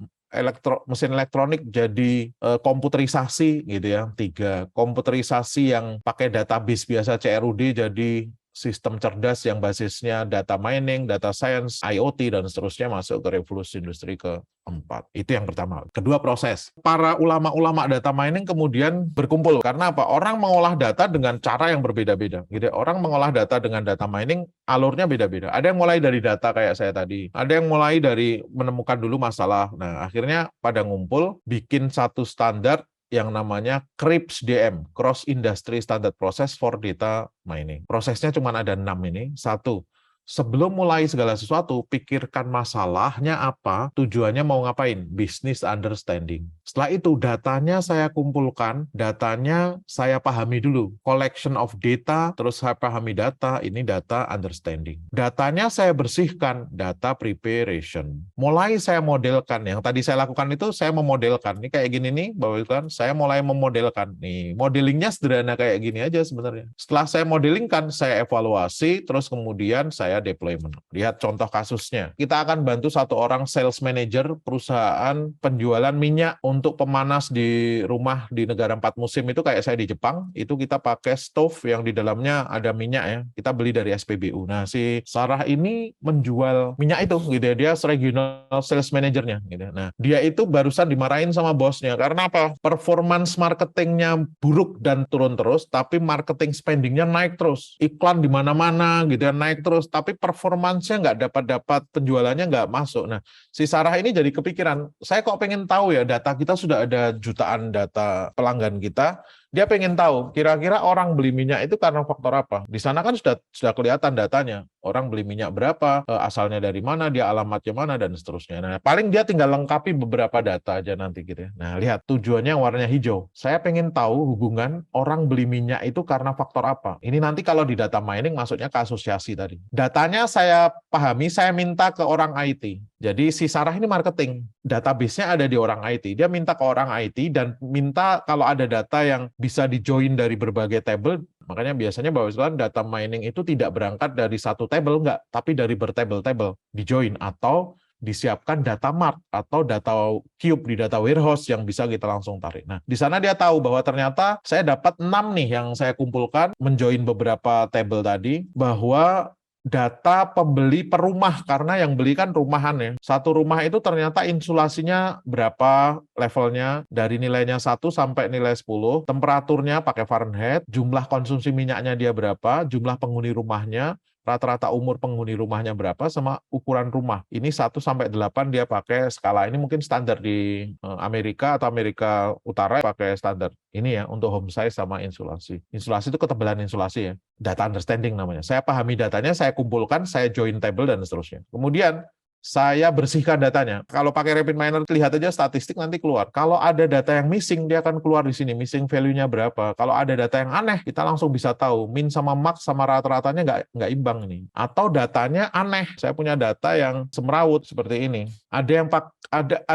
Mesin elektronik jadi komputerisasi gitu ya, 3. Komputerisasi yang pakai database biasa CRUD jadi sistem cerdas yang basisnya data mining, data science, IoT, dan seterusnya masuk ke revolusi industri keempat. Itu yang pertama. Kedua, proses. Para ulama-ulama data mining kemudian berkumpul. Karena apa? Orang mengolah data dengan cara yang berbeda-beda. Gitu. Orang mengolah data dengan data mining, alurnya beda-beda. Ada yang mulai dari data kayak saya tadi. Ada yang mulai dari menemukan dulu masalah. Nah, akhirnya pada ngumpul, bikin satu standar yang namanya CRIPS-DM, Cross Industry Standard Process for Data Mining. Prosesnya cuma ada 6 ini. 1. Sebelum mulai segala sesuatu, pikirkan masalahnya apa, tujuannya mau ngapain, business understanding. Setelah itu, datanya saya kumpulkan, datanya saya pahami dulu. Collection of data, terus saya pahami data, ini data understanding. Datanya saya bersihkan, data preparation. Mulai saya modelkan, yang tadi saya lakukan itu saya memodelkan. Ini kayak gini nih, Bapak Ibu, saya mulai memodelkan. Nih, modelingnya sederhana kayak gini aja sebenarnya. Setelah saya modelingkan, saya evaluasi, terus kemudian saya deployment. Lihat contoh kasusnya. Kita akan bantu satu orang sales manager perusahaan penjualan minyak untuk pemanas di rumah di negara 4 musim itu kayak saya di Jepang, itu kita pakai stove yang di dalamnya ada minyak ya. Kita beli dari SPBU. Nah, si Sarah ini menjual minyak itu gitu ya. Dia regional sales manajernya gitu. Nah, dia itu barusan dimarahin sama bosnya karena apa? Performance marketingnya buruk dan turun terus, tapi marketing spendingnya naik terus. Iklan di mana-mana gitu ya, naik terus, tapi performansnya nggak dapat penjualannya nggak masuk. Nah, si Sarah ini jadi kepikiran, saya kok pengen tahu ya, data kita sudah ada jutaan data pelanggan kita, dia pengen tahu kira-kira orang beli minyak itu karena faktor apa. Di sana kan sudah kelihatan datanya, orang beli minyak berapa, asalnya dari mana, dia alamatnya mana, dan seterusnya. Nah, paling dia tinggal lengkapi beberapa data aja nanti gitu ya. Nah, lihat tujuannya warnanya hijau. Saya pengen tahu hubungan orang beli minyak itu karena faktor apa. Ini nanti kalau di data mining masuknya ke asosiasi tadi. Datanya saya pahami, saya minta ke orang IT. Jadi si Sarah ini marketing, database-nya ada di orang IT. Dia minta ke orang IT dan minta kalau ada data yang bisa di-join dari berbagai table. Makanya biasanya Bapak sekalian data mining itu tidak berangkat dari satu table, enggak, tapi dari bertable-table, di-join atau disiapkan data mart atau data cube di data warehouse yang bisa kita langsung tarik. Nah, di sana dia tahu bahwa ternyata saya dapat 6 nih yang saya kumpulkan, menjoin beberapa table tadi, bahwa data pembeli per rumah, karena yang beli kan rumahan ya. Satu rumah itu ternyata insulasinya berapa levelnya, dari nilainya 1 sampai nilai 10, temperaturnya pakai Fahrenheit, jumlah konsumsi minyaknya dia berapa, jumlah penghuni rumahnya, rata-rata umur penghuni rumahnya berapa, sama ukuran rumah. Ini 1 sampai 8 dia pakai skala. Ini mungkin standar di Amerika atau Amerika Utara pakai standar. Ini ya untuk home size sama insulasi. Insulasi itu ketebalan insulasi ya. Data understanding namanya. Saya pahami datanya, saya kumpulkan, saya join table dan seterusnya. Kemudian saya bersihkan datanya. Kalau pakai RapidMiner, lihat aja statistik nanti keluar. Kalau ada data yang missing, dia akan keluar di sini. Missing value-nya berapa. Kalau ada data yang aneh, kita langsung bisa tahu. Min sama max sama rata-ratanya nggak imbang ini. Atau datanya aneh. Saya punya data yang semrawut seperti ini. Ada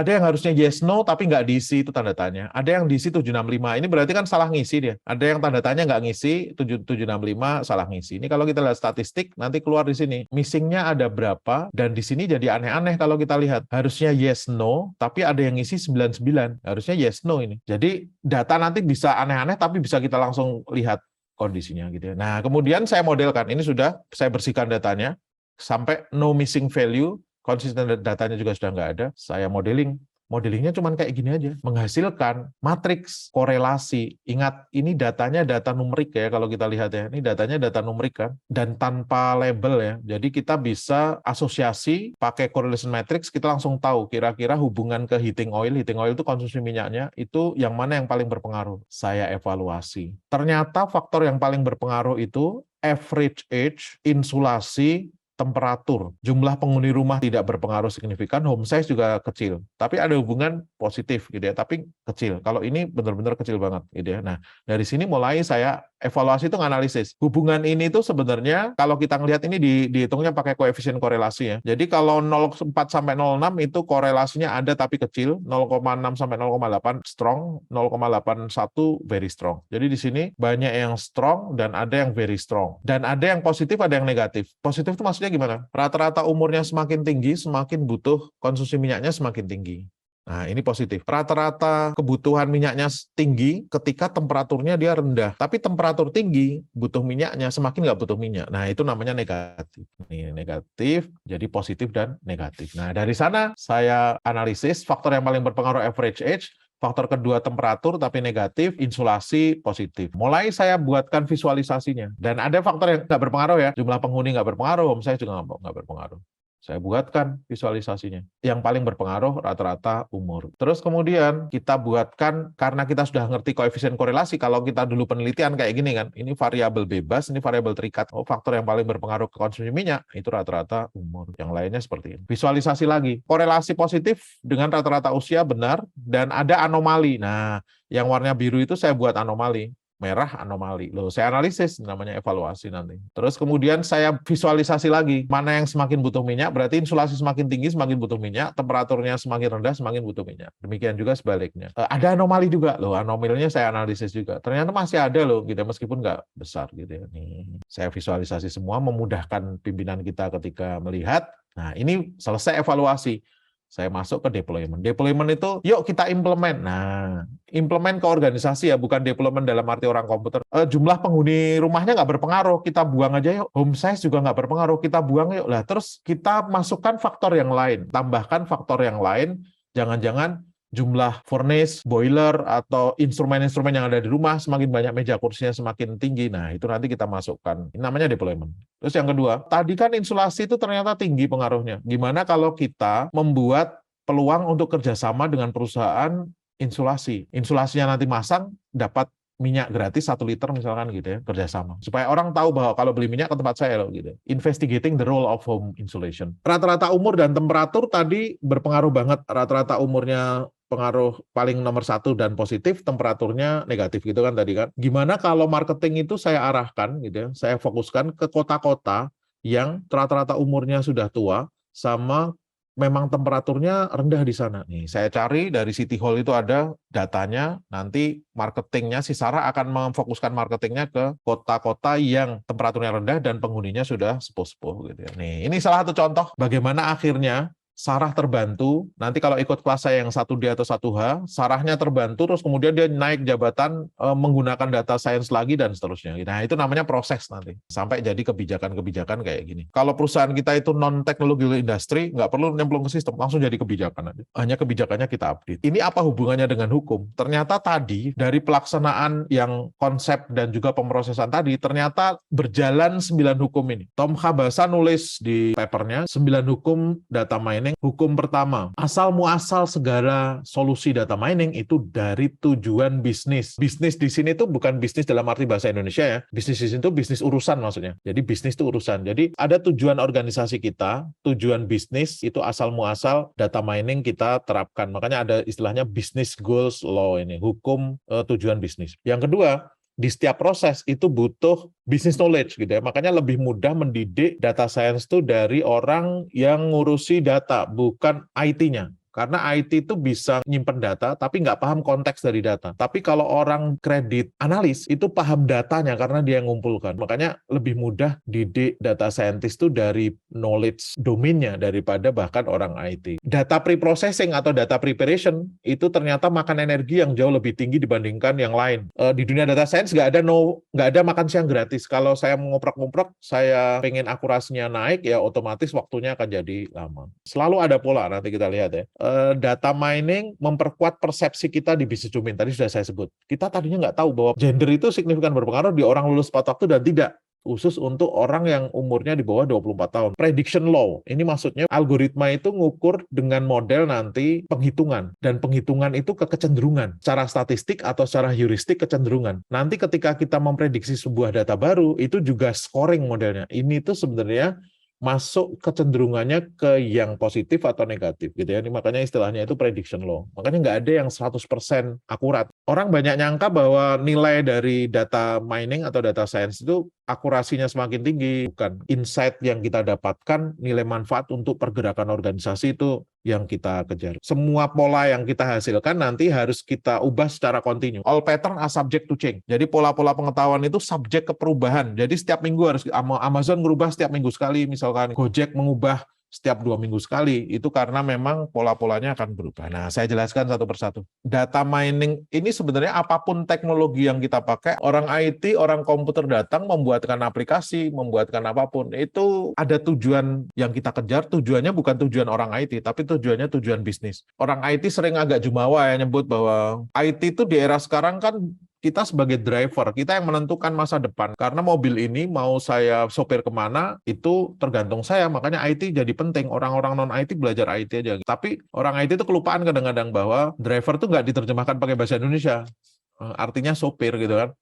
yang harusnya yes no tapi nggak diisi, itu tanda tanya. Ada yang diisi 765. Ini berarti kan salah ngisi dia. Ada yang tanda tanya nggak ngisi, 765 salah ngisi. Ini kalau kita lihat statistik nanti keluar di sini. Missingnya ada berapa, dan di sini jadi aneh-aneh kalau kita lihat. Harusnya yes no tapi ada yang ngisi 99. Harusnya yes no ini. Jadi data nanti bisa aneh-aneh tapi bisa kita langsung lihat kondisinya gitu ya. Nah, kemudian saya modelkan. Ini sudah saya bersihkan datanya sampai no missing value. Konsisten datanya juga sudah nggak ada. Saya modelingnya cuma kayak gini aja, menghasilkan matriks korelasi. Ingat, ini datanya data numerik ya, kalau kita lihat ya, ini datanya data numerik kan, dan tanpa label ya. Jadi kita bisa asosiasi pakai correlation matrix, kita langsung tahu kira-kira hubungan ke heating oil itu konsumsi minyaknya, itu yang mana yang paling berpengaruh. Saya evaluasi. Ternyata faktor yang paling berpengaruh itu average age, insulasi, temperatur. Jumlah penghuni rumah tidak berpengaruh signifikan, home size juga kecil. Tapi ada hubungan positif gitu ya, tapi kecil. Kalau ini benar-benar kecil banget gitu ya. Nah, dari sini mulai saya evaluasi itu nganalisis. Hubungan ini tuh sebenarnya kalau kita ngelihat ini dihitungnya pakai koefisien korelasi ya. Jadi kalau 0,4 sampai 0,6 itu korelasinya ada tapi kecil, 0,6 sampai 0,8 strong, 0,81 very strong. Jadi di sini banyak yang strong dan ada yang very strong. Dan ada yang positif, ada yang negatif. Positif itu maksudnya gimana? Rata-rata umurnya semakin tinggi, semakin butuh konsumsi minyaknya semakin tinggi. Nah, ini positif. Rata-rata kebutuhan minyaknya tinggi ketika temperaturnya dia rendah. Tapi temperatur tinggi, butuh minyaknya, semakin nggak butuh minyak. Nah, itu namanya negatif. Ini negatif, jadi positif dan negatif. Nah, dari sana saya analisis faktor yang paling berpengaruh average age, faktor kedua temperatur tapi negatif, insulasi positif. Mulai saya buatkan visualisasinya. Dan ada faktor yang nggak berpengaruh ya, jumlah penghuni nggak berpengaruh, home size juga nggak berpengaruh. Saya buatkan visualisasinya. Yang paling berpengaruh rata-rata umur. Terus kemudian kita buatkan, karena kita sudah ngerti koefisien korelasi, kalau kita dulu penelitian kayak gini kan, ini variabel bebas, ini variabel terikat. Oh, faktor yang paling berpengaruh ke konsumsi minyak, itu rata-rata umur. Yang lainnya seperti ini. Visualisasi lagi. Korelasi positif dengan rata-rata usia benar, dan ada anomali. Nah, yang warna biru itu saya buat anomali. Merah anomali. Loh, saya analisis, namanya evaluasi nanti. Terus kemudian saya visualisasi lagi, mana yang semakin butuh minyak, berarti insulasi semakin tinggi, semakin butuh minyak, temperaturnya semakin rendah, semakin butuh minyak. Demikian juga sebaliknya. Ada anomali juga, loh, anomalinya saya analisis juga. Ternyata masih ada loh, gitu, meskipun nggak besar gitu ya. Nih, saya visualisasi semua, memudahkan pimpinan kita ketika melihat. Nah, ini selesai evaluasi. Saya masuk ke deployment. Deployment itu, yuk kita implement. Nah, implement ke organisasi ya, bukan deployment dalam arti orang komputer. Jumlah penghuni rumahnya nggak berpengaruh, kita buang aja yuk. Home size juga nggak berpengaruh, kita buang yuk. Lah, terus kita masukkan faktor yang lain, tambahkan faktor yang lain. Jangan-jangan jumlah furnace, boiler, atau instrumen-instrumen yang ada di rumah, semakin banyak meja kursinya semakin tinggi. Nah, itu nanti kita masukkan. Ini namanya deployment. Terus yang kedua, tadi kan insulasi itu ternyata tinggi pengaruhnya. Gimana kalau kita membuat peluang untuk kerjasama dengan perusahaan insulasi? Insulasinya nanti masang, dapat minyak gratis 1 liter misalkan gitu ya, kerjasama. Supaya orang tahu bahwa kalau beli minyak ke tempat saya loh gitu. Investigating the role of home insulation. Rata-rata umur dan temperatur tadi berpengaruh banget. Rata-rata umurnya pengaruh paling nomor 1 dan positif, temperaturnya negatif gitu kan tadi kan. Gimana kalau marketing itu saya arahkan gitu ya, saya fokuskan ke kota-kota yang rata-rata umurnya sudah tua sama memang temperaturnya rendah di sana. Nih, saya cari dari City Hall itu ada datanya, nanti marketingnya si Sarah akan memfokuskan marketingnya ke kota-kota yang temperaturnya rendah dan penghuninya sudah sepuh-sepuh gitu ya. Nih, ini salah satu contoh bagaimana akhirnya Sarah terbantu, nanti kalau ikut kelas saya yang 1D atau 1H, Sarahnya terbantu, terus kemudian dia naik jabatan menggunakan data science lagi dan seterusnya. Nah, itu namanya proses nanti, sampai jadi kebijakan-kebijakan kayak gini. Kalau perusahaan kita itu non-technological industry, nggak perlu nyemplung ke sistem, langsung jadi kebijakan aja. Hanya kebijakannya kita update. Ini apa hubungannya dengan hukum? Ternyata tadi, dari pelaksanaan yang konsep dan juga pemrosesan tadi, ternyata berjalan 9 hukum ini. Tom Khabasa nulis di papernya, 9 hukum data mining. Hukum pertama, asal muasal segala solusi data mining itu dari tujuan bisnis. Bisnis di sini tuh bukan bisnis dalam arti bahasa Indonesia ya. Bisnis di sini tuh bisnis urusan maksudnya. Jadi bisnis itu urusan. Jadi ada tujuan organisasi kita, tujuan bisnis itu asal muasal data mining kita terapkan. Makanya ada istilahnya business goals law ini, hukum tujuan bisnis. Yang kedua, di setiap proses itu butuh business knowledge gitu ya. Makanya lebih mudah mendidik data science itu dari orang yang ngurusi data, bukan IT-nya. Karena IT itu bisa nyimpen data, tapi nggak paham konteks dari data. Tapi kalau orang kredit analis, itu paham datanya karena dia yang ngumpulkan. Makanya lebih mudah didik data scientist itu dari knowledge domainnya daripada bahkan orang IT. Data pre-processing atau data preparation, itu ternyata makan energi yang jauh lebih tinggi dibandingkan yang lain. Di dunia data science nggak ada makan siang gratis. Kalau saya ngoprek-ngoprek, saya pengen akurasinya naik, ya otomatis waktunya akan jadi lama. Selalu ada pola, nanti kita lihat ya. Data mining memperkuat persepsi kita di bisnis domain. Tadi sudah saya sebut. Kita tadinya nggak tahu bahwa gender itu signifikan berpengaruh di orang lulus tepat waktu dan tidak. Khusus untuk orang yang umurnya di bawah 24 tahun. Prediction law, ini maksudnya algoritma itu ngukur dengan model nanti penghitungan. Dan penghitungan itu ke kecenderungan. Secara statistik atau secara heuristik kecenderungan. Nanti ketika kita memprediksi sebuah data baru, itu juga scoring modelnya. Ini tuh sebenarnya masuk kecenderungannya ke yang positif atau negatif gitu ya. Ini makanya istilahnya itu prediction law. Makanya nggak ada yang 100% akurat. Orang banyak nyangka bahwa nilai dari data mining atau data science itu akurasinya semakin tinggi. Bukan. Insight yang kita dapatkan, nilai manfaat untuk pergerakan organisasi itu yang kita kejar. Semua pola yang kita hasilkan nanti harus kita ubah secara kontinu. All pattern are subject to change. Jadi pola-pola pengetahuan itu subjek ke perubahan. Jadi setiap minggu harus Amazon merubah setiap minggu sekali, misalkan Gojek mengubah setiap 2 minggu sekali, itu karena memang pola-polanya akan berubah. Nah, saya jelaskan satu persatu. Data mining ini sebenarnya apapun teknologi yang kita pakai, orang IT, orang komputer datang membuatkan aplikasi, membuatkan apapun, itu ada tujuan yang kita kejar, tujuannya bukan tujuan orang IT, tapi tujuannya tujuan bisnis. Orang IT sering agak jumawa ya nyebut bahwa IT itu di era sekarang kan kita sebagai driver, kita yang menentukan masa depan. Karena mobil ini mau saya sopir kemana, itu tergantung saya. Makanya IT jadi penting. Orang-orang non-IT belajar IT aja. Tapi orang IT itu kelupaan kadang-kadang bahwa driver itu nggak diterjemahkan pakai bahasa Indonesia. Artinya sopir gitu kan.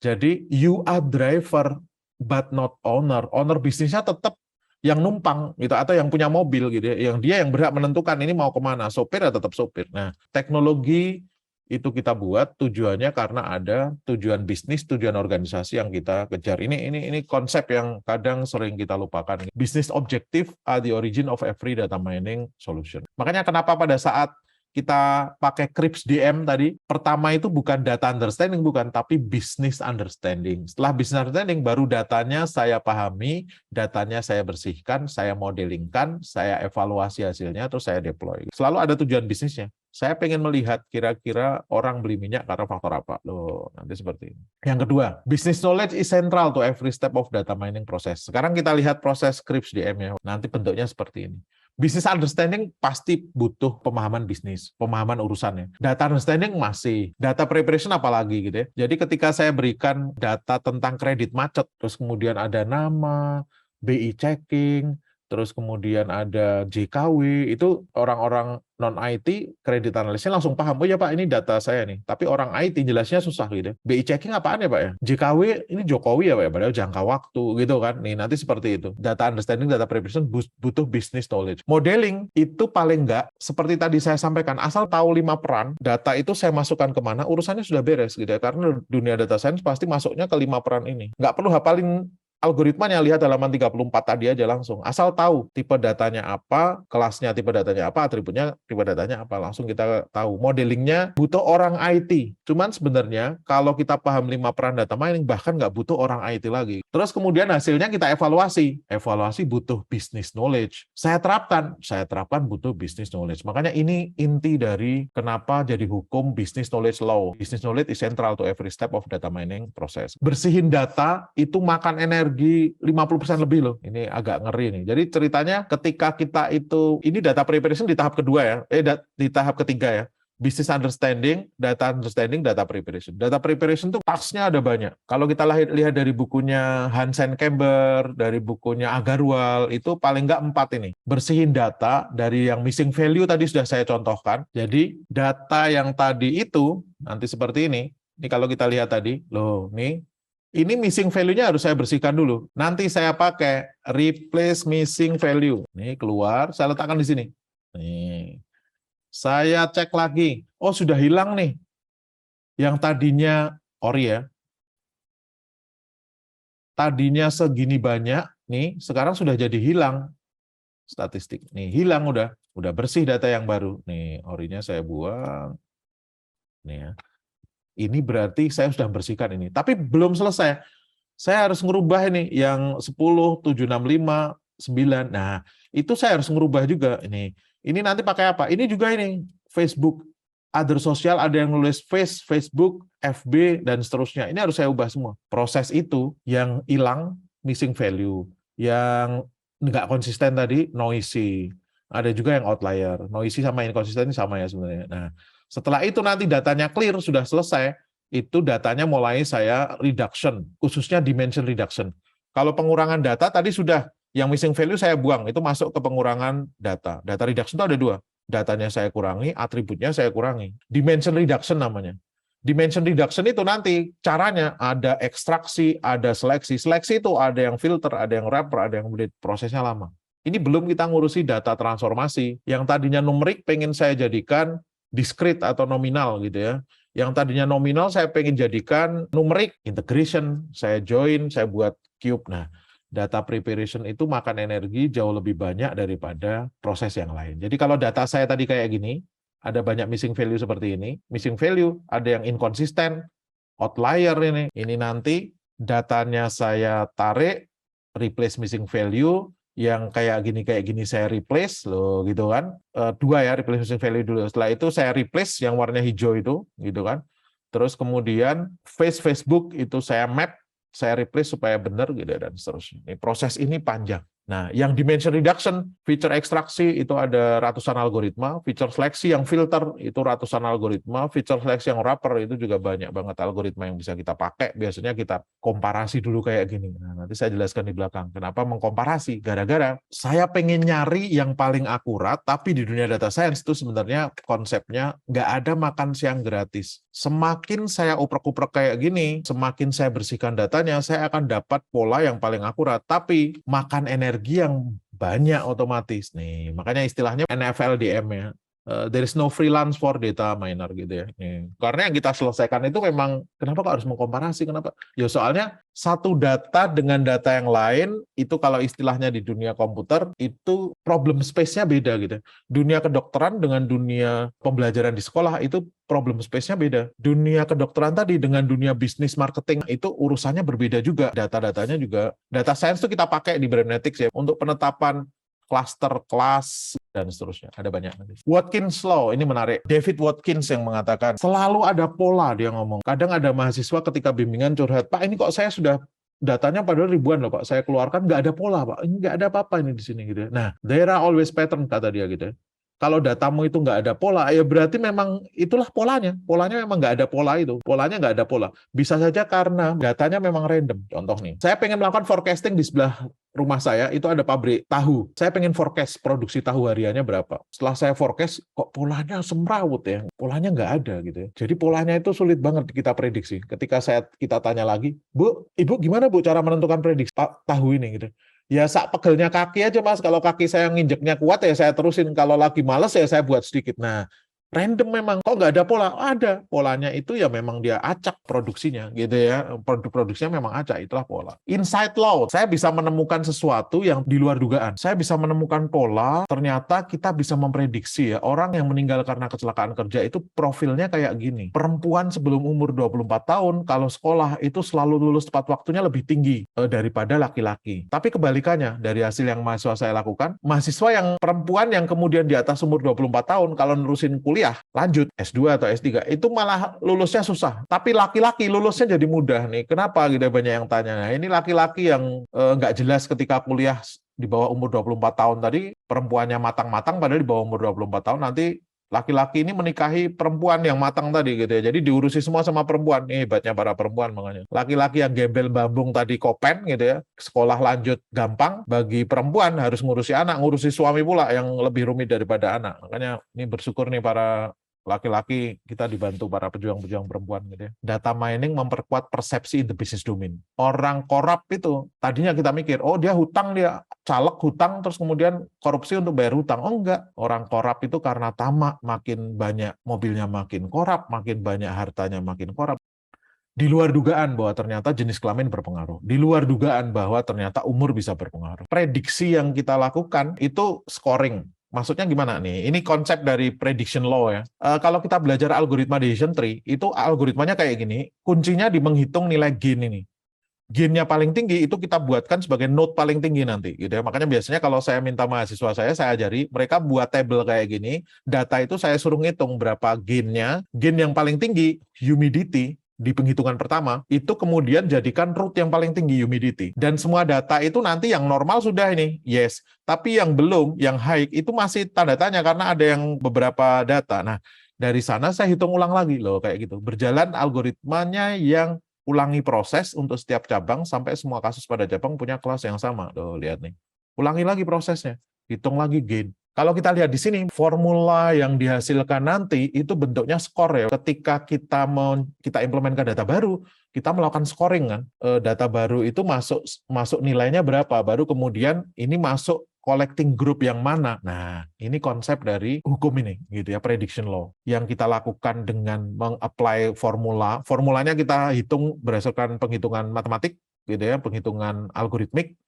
Jadi, you are driver, but not owner. Owner bisnisnya tetap yang numpang gitu, atau yang punya mobil gitu ya. Yang dia yang berhak menentukan ini mau kemana. Sopir ya tetap sopir. Nah, teknologi itu kita buat tujuannya karena ada tujuan bisnis, tujuan organisasi yang kita kejar. Ini konsep yang kadang sering kita lupakan. Business objective are the origin of every data mining solution. Makanya kenapa pada saat kita pakai Krips DM tadi, pertama itu bukan data understanding, bukan, tapi business understanding. Setelah business understanding, baru datanya saya pahami, datanya saya bersihkan, saya modelingkan, saya evaluasi hasilnya, terus saya deploy. Selalu ada tujuan bisnisnya. Saya pengen melihat kira-kira orang beli minyak karena faktor apa. Loh, nanti seperti ini. Yang kedua, business knowledge is central to every step of data mining process. Sekarang kita lihat proses Krips DM-nya. Nanti bentuknya seperti ini. Business understanding pasti butuh pemahaman bisnis, pemahaman urusannya. Data understanding masih, data preparation apalagi gitu ya. Jadi ketika saya berikan data tentang kredit macet, terus kemudian ada nama, BI checking, terus kemudian ada JKW, itu orang-orang non-IT, kredit analisnya langsung paham, oh ya Pak, ini data saya nih. Tapi orang IT jelasnya susah gitu. BI checking apaan ya Pak ya? JKW, ini Jokowi ya Pak ya? Padahal jangka waktu gitu kan. Nih, nanti seperti itu. Data understanding, data preparation butuh business knowledge. Modeling itu paling enggak, seperti tadi saya sampaikan, asal tahu 5 peran, data itu saya masukkan kemana, urusannya sudah beres gitu ya. Karena dunia data science pasti masuknya ke 5 peran ini. Nggak perlu hafalin algoritmanya lihat halaman 34 tadi aja langsung. Asal tahu tipe datanya apa, kelasnya tipe datanya apa, atributnya tipe datanya apa, langsung kita tahu. Modelingnya butuh orang IT. Cuman sebenarnya kalau kita paham 5 peran data mining, bahkan nggak butuh orang IT lagi. Terus kemudian hasilnya kita evaluasi. Evaluasi butuh business knowledge. Saya terapkan butuh business knowledge. Makanya ini inti dari kenapa jadi hukum business knowledge law. Business knowledge is central to every step of data mining process. Bersihin data itu makan energi 50% lebih loh. Ini agak ngeri nih. Jadi ceritanya ketika kita itu, ini data preparation di tahap kedua ya, di tahap ketiga ya. Business understanding, data preparation. Data preparation itu task-nya ada banyak. Kalau kita lihat dari bukunya Hansen Camber, dari bukunya Agarwal, itu paling nggak 4 ini. Bersihin data dari yang missing value tadi sudah saya contohkan. Jadi data yang tadi itu nanti seperti ini. Ini kalau kita lihat tadi, loh nih. Ini missing value-nya harus saya bersihkan dulu. Nanti saya pakai replace missing value. Nih keluar, saya letakkan di sini. Nih. Saya cek lagi. Oh, sudah hilang nih. Yang tadinya ori ya. Tadinya segini banyak, nih sekarang sudah jadi hilang statistik. Nih, hilang udah bersih data yang baru. Nih, orinya saya buang. Nih ya. Ini berarti saya sudah bersihkan ini. Tapi belum selesai. Saya harus ngerubah ini yang 10, 765, 9. Nah, itu saya harus ngerubah juga ini. Ini nanti pakai apa? Ini juga ini Facebook, other sosial, ada yang nulis Facebook, FB dan seterusnya. Ini harus saya ubah semua. Proses itu yang hilang missing value, yang nggak konsisten tadi noisy. Ada juga yang outlier. Noisy sama inconsistent ini sama ya sebenarnya. Nah, setelah itu nanti datanya clear, sudah selesai, itu datanya mulai saya reduction, khususnya dimension reduction. Kalau pengurangan data tadi sudah, yang missing value saya buang, itu masuk ke pengurangan data. Data reduction itu ada 2, datanya saya kurangi, atributnya saya kurangi. Dimension reduction namanya. Dimension reduction itu nanti caranya ada ekstraksi, ada seleksi. Seleksi itu ada yang filter, ada yang wrapper, ada yang bleed, prosesnya lama. Ini belum kita ngurusi data transformasi. Yang tadinya numerik pengen saya jadikan discrete atau nominal gitu ya. Yang tadinya nominal saya pengen jadikan numerik, integration, saya join, saya buat cube. Nah, data preparation itu makan energi jauh lebih banyak daripada proses yang lain. Jadi kalau data saya tadi kayak gini, ada banyak missing value seperti ini. Missing value, ada yang inconsistent, outlier ini nanti datanya saya tarik, replace missing value, yang kayak gini saya replace loh gitu kan. 2 ya, replace missing value dulu. Setelah itu saya replace yang warna hijau itu gitu kan. Terus kemudian Facebook itu saya map, saya replace supaya benar gitu dan seterusnya. Proses ini panjang. Nah, yang dimension reduction, feature ekstraksi itu ada ratusan algoritma, feature seleksi yang filter itu ratusan algoritma, feature seleksi yang wrapper itu juga banyak banget algoritma yang bisa kita pakai. Biasanya kita komparasi dulu kayak gini. Nah, nanti saya jelaskan di belakang. Kenapa mengkomparasi? Gara-gara saya pengen nyari yang paling akurat, tapi di dunia data science itu sebenarnya konsepnya nggak ada makan siang gratis. Semakin saya uprek-uprek kayak gini, semakin saya bersihkan datanya, saya akan dapat pola yang paling akurat. Tapi makan energi yang banyak otomatis nih. Makanya istilahnya NFLDM ya. There is no freelance for data miner gitu ya. Karena yang kita selesaikan itu memang kenapa kok harus mengkomparasi? Kenapa? Ya soalnya satu data dengan data yang lain itu kalau istilahnya di dunia komputer itu problem space-nya beda gitu. Dunia kedokteran dengan dunia pembelajaran di sekolah itu problem space-nya beda. Dunia kedokteran tadi dengan dunia bisnis marketing itu urusannya berbeda juga. Data-datanya juga. Data science itu kita pakai di Brandnetics ya untuk penetapan cluster, kelas, dan seterusnya. Ada banyak nanti. Watkins Law, ini menarik. David Watkins yang mengatakan, selalu ada pola dia ngomong. Kadang ada mahasiswa ketika bimbingan curhat, Pak ini kok saya sudah datanya padahal ribuan loh Pak, saya keluarkan nggak ada pola Pak, ini nggak ada apa-apa ini di sini gitu. Nah, there are always pattern kata dia gitu. Kalau datamu itu nggak ada pola, ya berarti memang itulah polanya. Polanya memang nggak ada pola itu. Polanya nggak ada pola. Bisa saja karena datanya memang random. Contoh nih, saya pengen melakukan forecasting di sebelah rumah saya, itu ada pabrik tahu. Saya pengen forecast produksi tahu hariannya berapa. Setelah saya forecast, kok polanya semrawut ya. Polanya nggak ada gitu ya. Jadi polanya itu sulit banget kita prediksi. Ketika kita tanya lagi, Bu, Ibu gimana Bu cara menentukan prediksi tahu ini gitu. Ya sak pegelnya kaki aja Mas, kalau kaki saya nginjeknya kuat ya saya terusin, kalau lagi males ya saya buat sedikit. Nah, Random memang. Kok nggak ada pola? Ada. Polanya itu ya memang dia acak produksinya gitu ya. Produksinya memang acak, itulah pola. Insight loud. Saya bisa menemukan sesuatu yang di luar dugaan. Saya bisa menemukan pola, ternyata kita bisa memprediksi ya. Orang yang meninggal karena kecelakaan kerja itu profilnya kayak gini. Perempuan sebelum umur 24 tahun, kalau sekolah itu selalu lulus tepat waktunya lebih tinggi daripada laki-laki. Tapi kebalikannya, dari hasil yang mahasiswa saya lakukan, mahasiswa yang perempuan yang kemudian di atas umur 24 tahun, kalau nerusin kuliah, lanjut S2 atau S3, itu malah lulusnya susah. Tapi laki-laki lulusnya jadi mudah nih. Kenapa? Gitu banyak yang tanya. Nah, ini laki-laki yang nggak jelas ketika kuliah di bawah umur 24 tahun tadi, perempuannya matang-matang, padahal di bawah umur 24 tahun nanti laki-laki ini menikahi perempuan yang matang tadi gitu ya. Jadi diurusi semua sama perempuan. Ini hebatnya para perempuan makanya. Laki-laki yang gembel bambung tadi kopen gitu ya. Sekolah lanjut gampang, bagi perempuan harus ngurusi anak, ngurusi suami pula yang lebih rumit daripada anak. Makanya ini bersyukur nih para laki-laki, kita dibantu para pejuang-pejuang perempuan gitu ya. Data mining memperkuat persepsi in the business domain. Orang korup itu tadinya kita mikir, oh dia hutang, dia caleg hutang terus kemudian korupsi untuk bayar hutang. Oh enggak, orang korup itu karena tamak, makin banyak mobilnya makin korup, makin banyak hartanya makin korup. Di luar dugaan bahwa ternyata jenis kelamin berpengaruh. Di luar dugaan bahwa ternyata umur bisa berpengaruh. Prediksi yang kita lakukan itu scoring. Maksudnya gimana nih? Ini konsep dari prediction law ya. Kalau kita belajar algoritma decision tree, itu algoritmanya kayak gini. Kuncinya di menghitung nilai gain ini. Gainnya paling tinggi itu kita buatkan sebagai node paling tinggi nanti gitu ya. Makanya biasanya kalau saya minta mahasiswa saya ajari mereka buat table kayak gini, data itu saya suruh ngitung berapa gainnya. Gain yang paling tinggi, humidity, di penghitungan pertama, itu kemudian jadikan root yang paling tinggi, humidity. Dan semua data itu nanti yang normal sudah ini, yes. Tapi yang belum, yang high, itu masih tanda tanya karena ada yang beberapa data. Nah, dari sana saya hitung ulang lagi loh, kayak gitu. Berjalan algoritmanya yang ulangi proses untuk setiap cabang, sampai semua kasus pada cabang punya kelas yang sama. Tuh, lihat nih. Ulangi lagi prosesnya, hitung lagi gain. Kalau kita lihat di sini, formula yang dihasilkan nanti itu bentuknya skor ya. Ketika kita implementkan data baru, kita melakukan scoring kan. Data baru itu masuk nilainya berapa, baru kemudian ini masuk collecting group yang mana. Nah, ini konsep dari hukum ini gitu ya, prediction law. Yang kita lakukan dengan meng-apply formula. Formulanya kita hitung berdasarkan penghitungan matematik gitu ya, penghitungan algoritmik.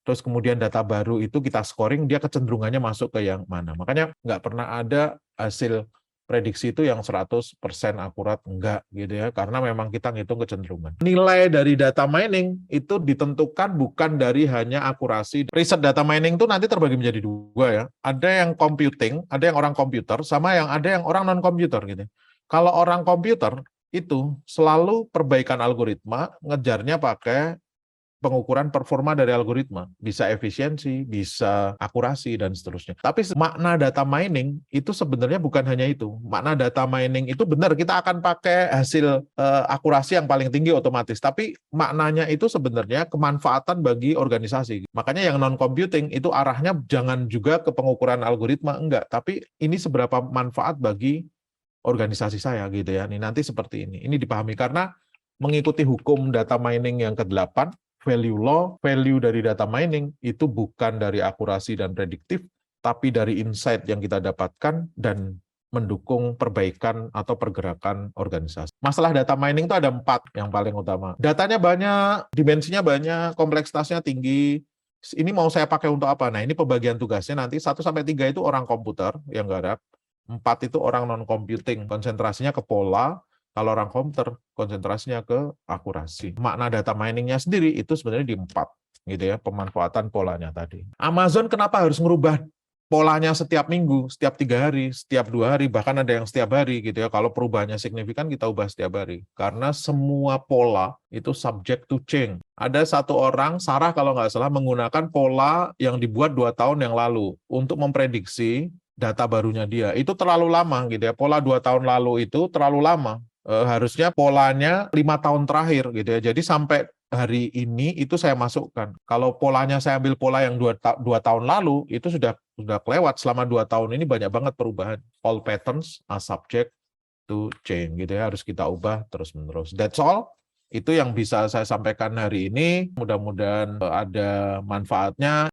Terus kemudian data baru itu kita scoring, dia kecenderungannya masuk ke yang mana. Makanya nggak pernah ada hasil prediksi itu yang 100% akurat, enggak gitu ya, karena memang kita ngitung kecenderungan. Nilai dari data mining itu ditentukan bukan dari hanya akurasi. Riset data mining itu nanti terbagi menjadi dua ya. Ada yang computing, ada yang orang komputer, sama ada yang orang non-komputer gitu. Kalau orang komputer itu selalu perbaikan algoritma, ngejarnya pakai pengukuran performa dari algoritma, bisa efisiensi, bisa akurasi, dan seterusnya. Tapi makna data mining itu sebenarnya bukan hanya itu. Makna data mining itu benar, kita akan pakai hasil akurasi yang paling tinggi otomatis, tapi maknanya itu sebenarnya kemanfaatan bagi organisasi. Makanya yang non-computing itu arahnya jangan juga ke pengukuran algoritma, enggak, tapi ini seberapa manfaat bagi organisasi saya gitu ya. Ini nanti seperti ini. Ini dipahami karena mengikuti hukum data mining yang ke-8, value law, value dari data mining itu bukan dari akurasi dan prediktif, tapi dari insight yang kita dapatkan dan mendukung perbaikan atau pergerakan organisasi. Masalah data mining itu ada 4 yang paling utama. Datanya banyak, dimensinya banyak, kompleksitasnya tinggi. Ini mau saya pakai untuk apa? Nah, ini pembagian tugasnya nanti 1-3 itu orang komputer yang garap, 4 itu orang non-computing, konsentrasinya ke pola. Kalau orang komputer, konsentrasinya ke akurasi. Makna data miningnya sendiri itu sebenarnya di 4, gitu ya, pemanfaatan polanya tadi. Amazon kenapa harus merubah polanya setiap minggu, setiap 3 hari, setiap 2 hari, bahkan ada yang setiap hari, gitu ya. Kalau perubahannya signifikan, kita ubah setiap hari. Karena semua pola itu subject to change. Ada satu orang, Sarah kalau nggak salah, menggunakan pola yang dibuat 2 tahun yang lalu untuk memprediksi data barunya dia. Itu terlalu lama, gitu ya. Pola 2 tahun lalu itu terlalu lama. Harusnya polanya 5 tahun terakhir gitu ya. Jadi sampai hari ini itu saya masukkan. Kalau polanya saya ambil pola yang 2 tahun lalu, itu sudah kelewat. Selama 2 tahun ini banyak banget perubahan. All patterns are subject to change gitu ya. Harus kita ubah terus-menerus. That's all. Itu yang bisa saya sampaikan hari ini. Mudah-mudahan ada manfaatnya.